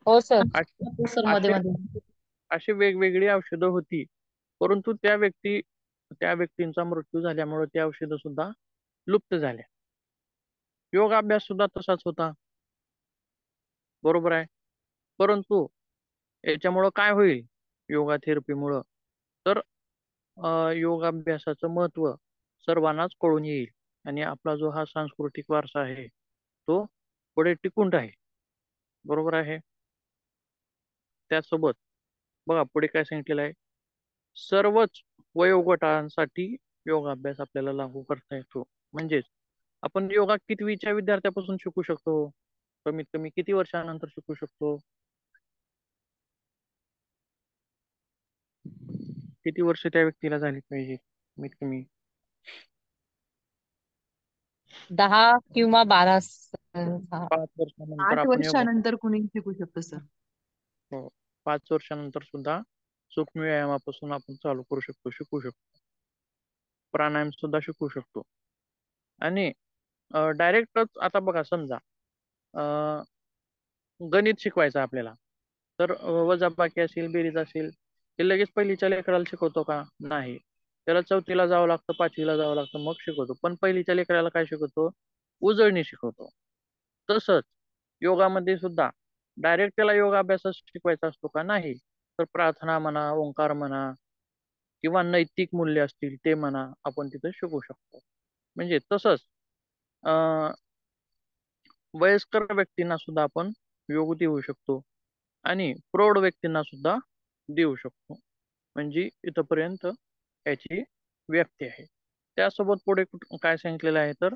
Speaker 2: हो सर.
Speaker 1: अश-
Speaker 3: हो सर, मध्ये
Speaker 1: असे
Speaker 3: मध्ये.
Speaker 1: अशी वेगवेगळी औषधं होती. परंतु त्या व्यक्तींचा मृत्यू झाल्यामुळे त्या औषधं सुद्धा लुप्त झाल्या. योग अभ्यास सुद्धा तसाच होता, बरोबर आहे. परंतु याच्यामुळं काय होईल, योगा थेरपीमुळं, तर योगाभ्यासाचं महत्त्व सर्वांनाच कळून येईल आणि आपला जो हा सांस्कृतिक वारसा आहे तो पुढे टिकून राहील, बरोबर आहे. त्याचसोबत बघा पुढे काय सांगितलेलं आहे, सर्वच वयोगटांसाठी योगाभ्यास आपल्याला लागू करता येतो. म्हणजेच आपण योगा कितवीच्या विद्यार्थ्यापासून शिकू शकतो? कमीत कमी किती वर्षानंतर शिकू शकतो? किती वर्ष त्या व्यक्तीला झाली पाहिजे कमीत कमी?
Speaker 2: 10 किंवा 12.
Speaker 1: 5 वर्षानंतर
Speaker 4: 8
Speaker 1: आपण योगा,
Speaker 4: वर्षानंतर कुणी शिकू शकतो सर.
Speaker 1: हो, 5 वर्षानंतर सुद्धा सूक्ष्म व्यायामापासून आपण चालू करू शकतो, शिकू शकतो. प्राणायाम सुद्धा शिकू शकतो. आणि डायरेक्टच आता बघा, समजा गणित शिकवायचं आपल्याला, तर वजाबाकी असेल, बेरीज असेल, ते लगेच पहिलीच्या लेकराला शिकवतो का? नाही. त्याला चौथीला जावं लागतं, पाचवीला जावं लागतं, मग शिकवतो. पण पहिलीच्या लेकराला काय शिकवतो? उजळणी शिकवतो. तसंच योगामध्ये सुद्धा डायरेक्ट त्याला योगाभ्यासच शिकवायचा असतो का? नाही. तर प्रार्थना म्हणा, ओंकार म्हणा किंवा नैतिक मूल्य असतील ते म्हणा, आपण तिथं शिकू शकतो. म्हणजे तसंच वयस्कर व्यक्तींना सुद्धा आपण योग देऊ शकतो आणि प्रौढ व्यक्तींना सुद्धा देऊ शकतो. म्हणजे इथपर्यंत याची व्याप्ती आहे. त्यासोबत पुढे काय सांगितलेलं आहे, तर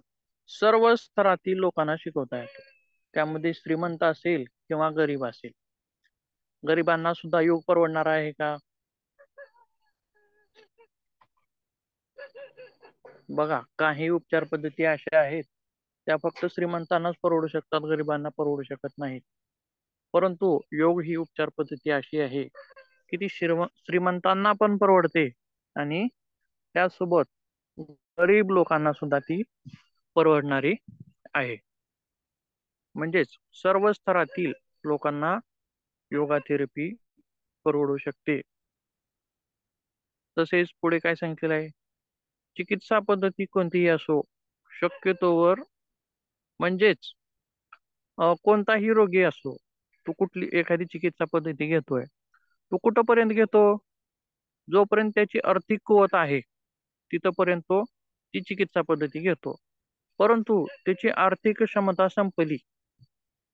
Speaker 1: सर्व स्तरातील लोकांना शिकवता येतो. त्यामध्ये श्रीमंत असेल किंवा गरीब असेल. गरिबांना सुद्धा योग परवडणार आहे का? बघा, काही उपचार पद्धती अशा आहेत त्या फक्त श्रीमंतांनाच परवडू शकतात, गरिबांना परवडू शकत नाहीत. परंतु योग ही उपचार पद्धती अशी आहे की ती श्रीमंतांना पण परवडते आणि त्यासोबत गरीब लोकांना सुद्धा ती परवडणारी आहे. म्हणजेच सर्व स्तरातील लोकांना योगा थेरपी परवडू शकते. तसेच पुढे काय सांगितलेलं आहे, चिकित्सा पद्धती कोणतीही असो, शक्यतोवर म्हणजेच कोणताही रोगी असो, तो कुठली एखादी चिकित्सा पद्धती घेतोय, तो कुठपर्यंत घेतो? जोपर्यंत त्याची आर्थिक कुवत आहे तिथपर्यंत तो ती चिकित्सा पद्धती घेतो. परंतु त्याची आर्थिक क्षमता संपली,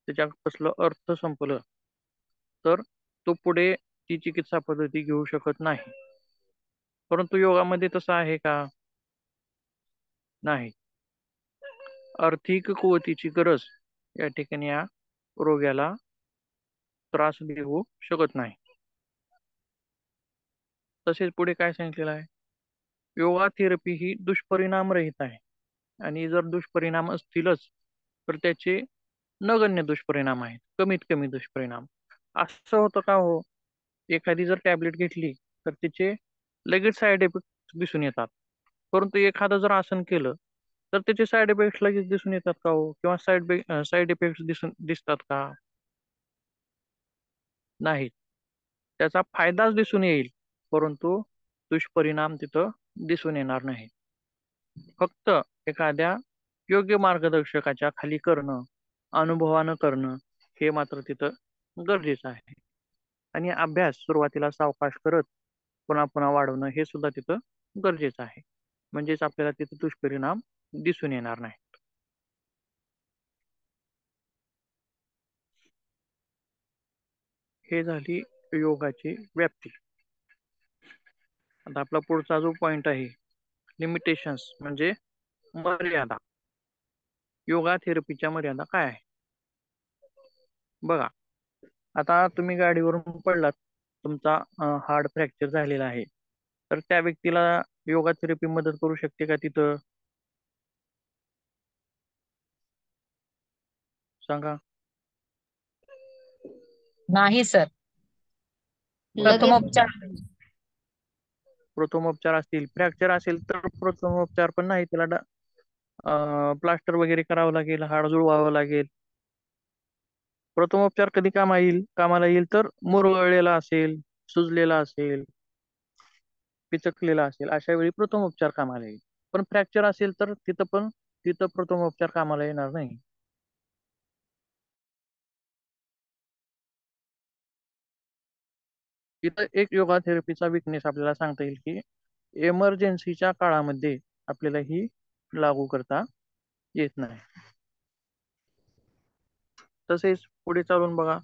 Speaker 1: त्याच्यापासलं अर्थ संपलं, तर तो पुढे ती चिकित्सा पद्धती घेऊ शकत नाही. परंतु योगामध्ये तसं आहे का? नाही. आर्थिक कुवतीची गरज या ठिकाणी या रोग्याला त्रास देऊ शकत नाही. तसेच पुढे काय सांगितलेलं आहे, योगा थेरपी ही दुष्परिणाम रहित आहे आणि जर दुष्परिणाम असतीलच तर त्याचे नगण्य दुष्परिणाम आहेत, कमीत कमी दुष्परिणाम. असं होतं का हो, एखादी जर टॅबलेट घेतली तर तिचे लगेच साईड इफेक्ट दिसून येतात, परंतु एखादं जर आसन केलं तर त्याचे साईड इफेक्ट लगेच दिसून येतात का हो, किंवा साईड इफेक्ट दिसतात का? नाही. त्याचा फायदाच दिसून येईल, परंतु दुष्परिणाम तिथं दिसून येणार नाही. फक्त एखाद्या योग्य मार्गदर्शकाच्या खाली करणं, अनुभवानं करणं हे मात्र तिथं गरजेचं आहे. आणि अभ्यास सुरुवातीला सावकाश करत पुन्हा पुन्हा वाढवणं हे सुद्धा तिथं गरजेचं आहे. म्हणजेच आपल्याला तिथं दुष्परिणाम दिसून येणार नाही. हे झाली योगाची व्याप्ती. आता आपला पुढचा जो पॉइंट आहे, लिमिटेशन्स म्हणजे मर्यादा. योगा थेरपीच्या मर्यादा काय आहे? बघा, आता तुम्ही गाडीवरून पडलात, तुमचा हाड फ्रॅक्चर झालेला आहे, तर त्या व्यक्तीला योगा थेरपी मदत करू शकते का तिथं? सांगा.
Speaker 3: नाही सर.
Speaker 2: लगेच
Speaker 3: प्रथमोपचार.
Speaker 1: प्रथमोपचार असतील, फ्रॅक्चर असेल तर प्रथमोपचार पण नाही, त्याला प्लास्टर वगैरे करावं लागेल, हाड जुळवावं लागेल. प्रथमोपचार कधी कामाला येईल तर मुरगळलेला असेल, सुजलेला असेल, पिचकलेला असेल, अशा वेळी प्रथमोपचार कामाला येईल. पण फ्रॅक्चर असेल तर तिथं प्रथमोपचार कामाला येणार नाही. इथं एक योगा थेरपीचा विकनेस आपल्याला सांगता येईल की एमर्जन्सीच्या काळामध्ये आपल्याला ही लागू करता येत नाही. तसेच पुढे चालून बघा,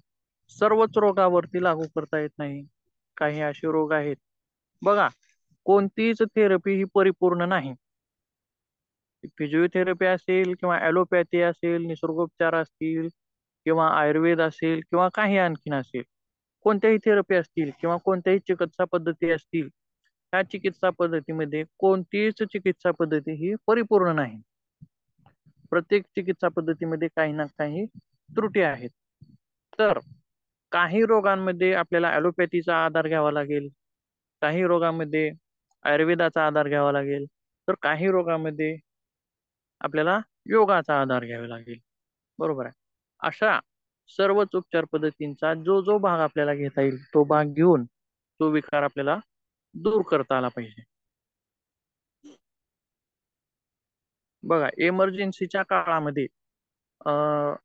Speaker 1: सर्वच रोगावरती लागू करता येत नाही. काही असे रोग आहेत बघा, कोणतीच थेरपी ही परिपूर्ण नाही. फिजिओथेरपी असेल किंवा ॲलोपॅथी असेल, निसर्गोपचार असतील किंवा आयुर्वेद असेल किंवा काही आणखीन असेल, कोणत्याही थेरपी असतील किंवा कोणत्याही चिकित्सा पद्धती असतील, त्या चिकित्सा पद्धतीमध्ये कोणतीच चिकित्सा पद्धती ही परिपूर्ण नाही. प्रत्येक चिकित्सा पद्धतीमध्ये काही ना काही त्रुटी आहेत. तर काही रोगांमध्ये आपल्याला ॲलोपॅथीचा आधार घ्यावा लागेल, काही रोगांमध्ये आयुर्वेदाचा आधार घ्यावा लागेल, तर काही रोगांमध्ये आपल्याला योगाचा आधार घ्यावा लागेल. बरोबर आहे. अशा सर्वच उपचार पद्धतींचा जो जो भाग आपल्याला घेता येईल तो भाग घेऊन तो विकार आपल्याला दूर करता आला पाहिजे. बघा, एमर्जन्सीच्या काळामध्ये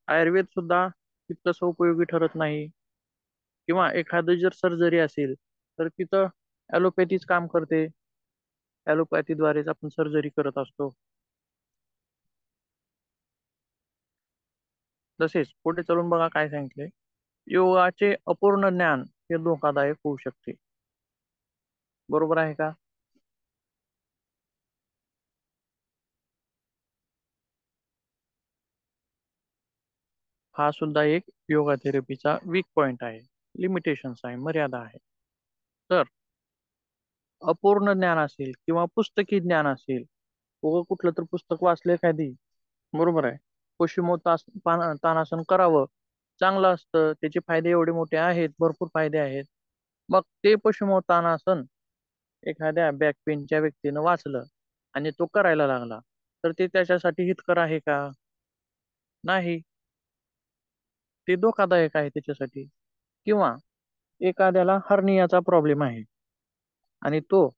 Speaker 1: आयुर्वेद सुद्धा तितकंसं उपयोगी ठरत नाही, किंवा एखादं जर सर्जरी असेल तर तिथं ॲलोपॅथीच काम करते. ॲलोपॅथीद्वारेच आपण सर्जरी करत असतो. तसेच पुढे चलून बघा काय सांगितले, योगाचे अपूर्ण ज्ञान हे धोकादायक होऊ शकते. बरोबर आहे का? हा सुद्धा एक योगा थेरपीचा वीक पॉइंट आहे. लिमिटेशन्स आहे, मर्यादा आहे. तर अपूर्ण ज्ञान असेल किंवा पुस्तकी ज्ञान असेल, कुठलं तर पुस्तक वाचले एखादी, बरोबर आहे, तानासन करावं, चांगलं असतं, त्याचे फायदे एवढे मोठे आहेत, भरपूर फायदे आहेत. मग ते तानासन एखाद्या बॅक पेनच्या व्यक्तीनं वाचलं आणि तो करायला लागला, तर ते त्याच्यासाठी हितकर आहे का? नाही, ते धोकादायक आहे त्याच्यासाठी. किंवा एखाद्याला हर्नियाचा प्रॉब्लेम आहे आणि तो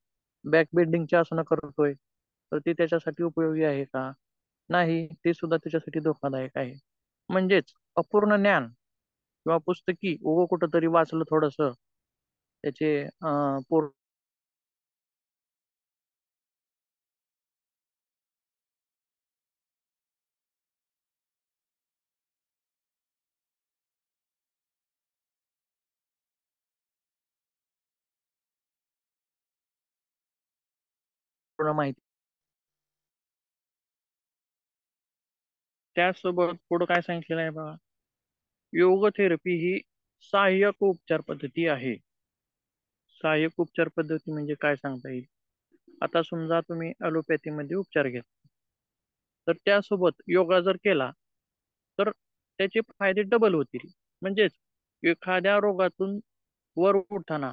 Speaker 1: बॅक बेंडिंगचे आसनं करतोय, तर ते त्याच्यासाठी उपयोगी आहे का? नाही, ते सुद्धा त्याच्यासाठी धोकादायक आहे. म्हणजेच अपूर्ण ज्ञान किंवा पुस्तकी कुठं तरी वाचलं थोडस, त्याचे पूर्ण माहिती. त्यासोबत पुढे काय सांगितलेलं आहे बघा, योग थेरपी ही सहाय्यक उपचार पद्धती आहे. सहाय्यक उपचार पद्धती म्हणजे काय सांगता येईल? आता समजा तुम्ही ॲलोपॅथी मध्ये उपचार घेता, तर त्यासोबत योगा जर केला तर त्याचे फायदे डबल होतील. म्हणजेच एखाद्या रोगातून वर उठताना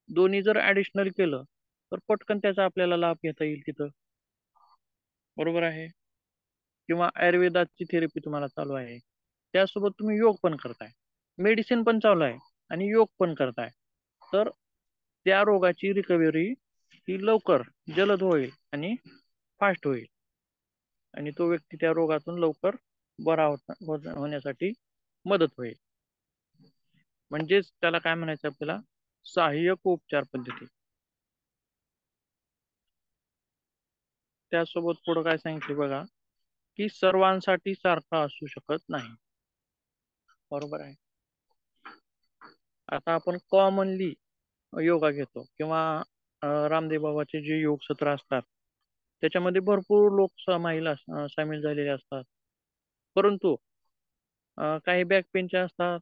Speaker 1: दोन्ही जर ऍडिशनल केलं तर पटकन त्याचा आपल्याला लाभ घेता येईल तिथं, बरोबर आहे. किंवा आयुर्वेदाची थेरपी तुम्हाला चालू आहे, त्यासोबत तुम्ही योग पण करताय, मेडिसिन पण चालू आहे आणि योग पण करताय, तर त्या रोगाची रिकव्हरी ही लवकर, जलद होईल आणि फास्ट होईल आणि तो व्यक्ती त्या रोगातून लवकर बरा होण्यासाठी मदत होईल. म्हणजेच त्याला काय म्हणायचं आपल्याला, सहाय्यक उपचार पद्धती. त्यासोबत पुढे काय सांगितले बघा, की सर्वांसाठी सारखा असू शकत नाही, बरोबर आहे. आता आपण कॉमनली योगा घेतो किंवा रामदेव बाबाचे जे योग सत्र असतात, त्याच्यामध्ये भरपूर लोक सामील झालेले असतात. परंतु काही बॅक पेनचे असतात,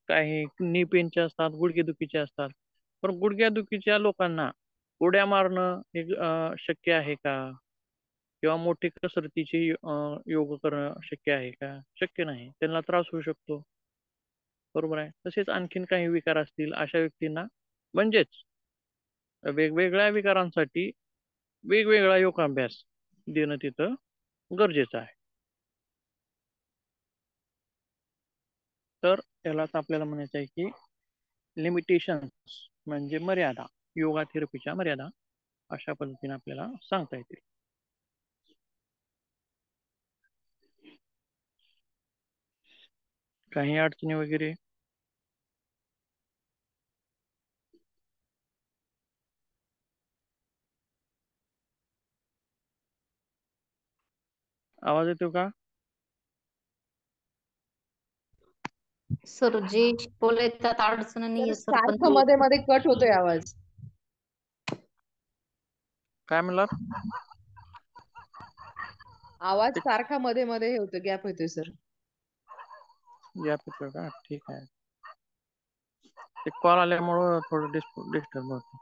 Speaker 1: काही नी पेनचे असतात, गुडघेदुखीचे असतात. पण गुडघ्यादुखीच्या लोकांना उड्या मारणं हे शक्य आहे का? किंवा मोठी कसरतीची योग करणं शक्य आहे का? शक्य नाही, त्यांना त्रास होऊ शकतो, बरोबर आहे. तसेच आणखीन काही विकार असतील अशा व्यक्तींना, म्हणजेच वेगवेगळ्या विकारांसाठी वेगवेगळा योगाभ्यास देणं तिथं गरजेचं आहे. तर त्यालाच आपल्याला म्हणायचं आहे की लिमिटेशन्स म्हणजे मर्यादा, योगा थेरपीच्या मर्यादा अशा पद्धतीने आपल्याला सांगता येतील. काही अडचणी वगैरे? आवाज येतो का?
Speaker 4: सर जे शिकवलंय त्यात अडचण
Speaker 3: तर
Speaker 4: नाहीये सर, पण
Speaker 3: सारखं मध्ये मध्ये कट होतोय आवाज.
Speaker 1: काय म्हणलात?
Speaker 3: आवाज सारखा मध्ये मध्ये हे होतो, गॅप होतोय सर.
Speaker 1: या पिक्चर का? ठीक आहे, ते कॉल आल्यामुळं थोडं डिस्टर्ब होतं.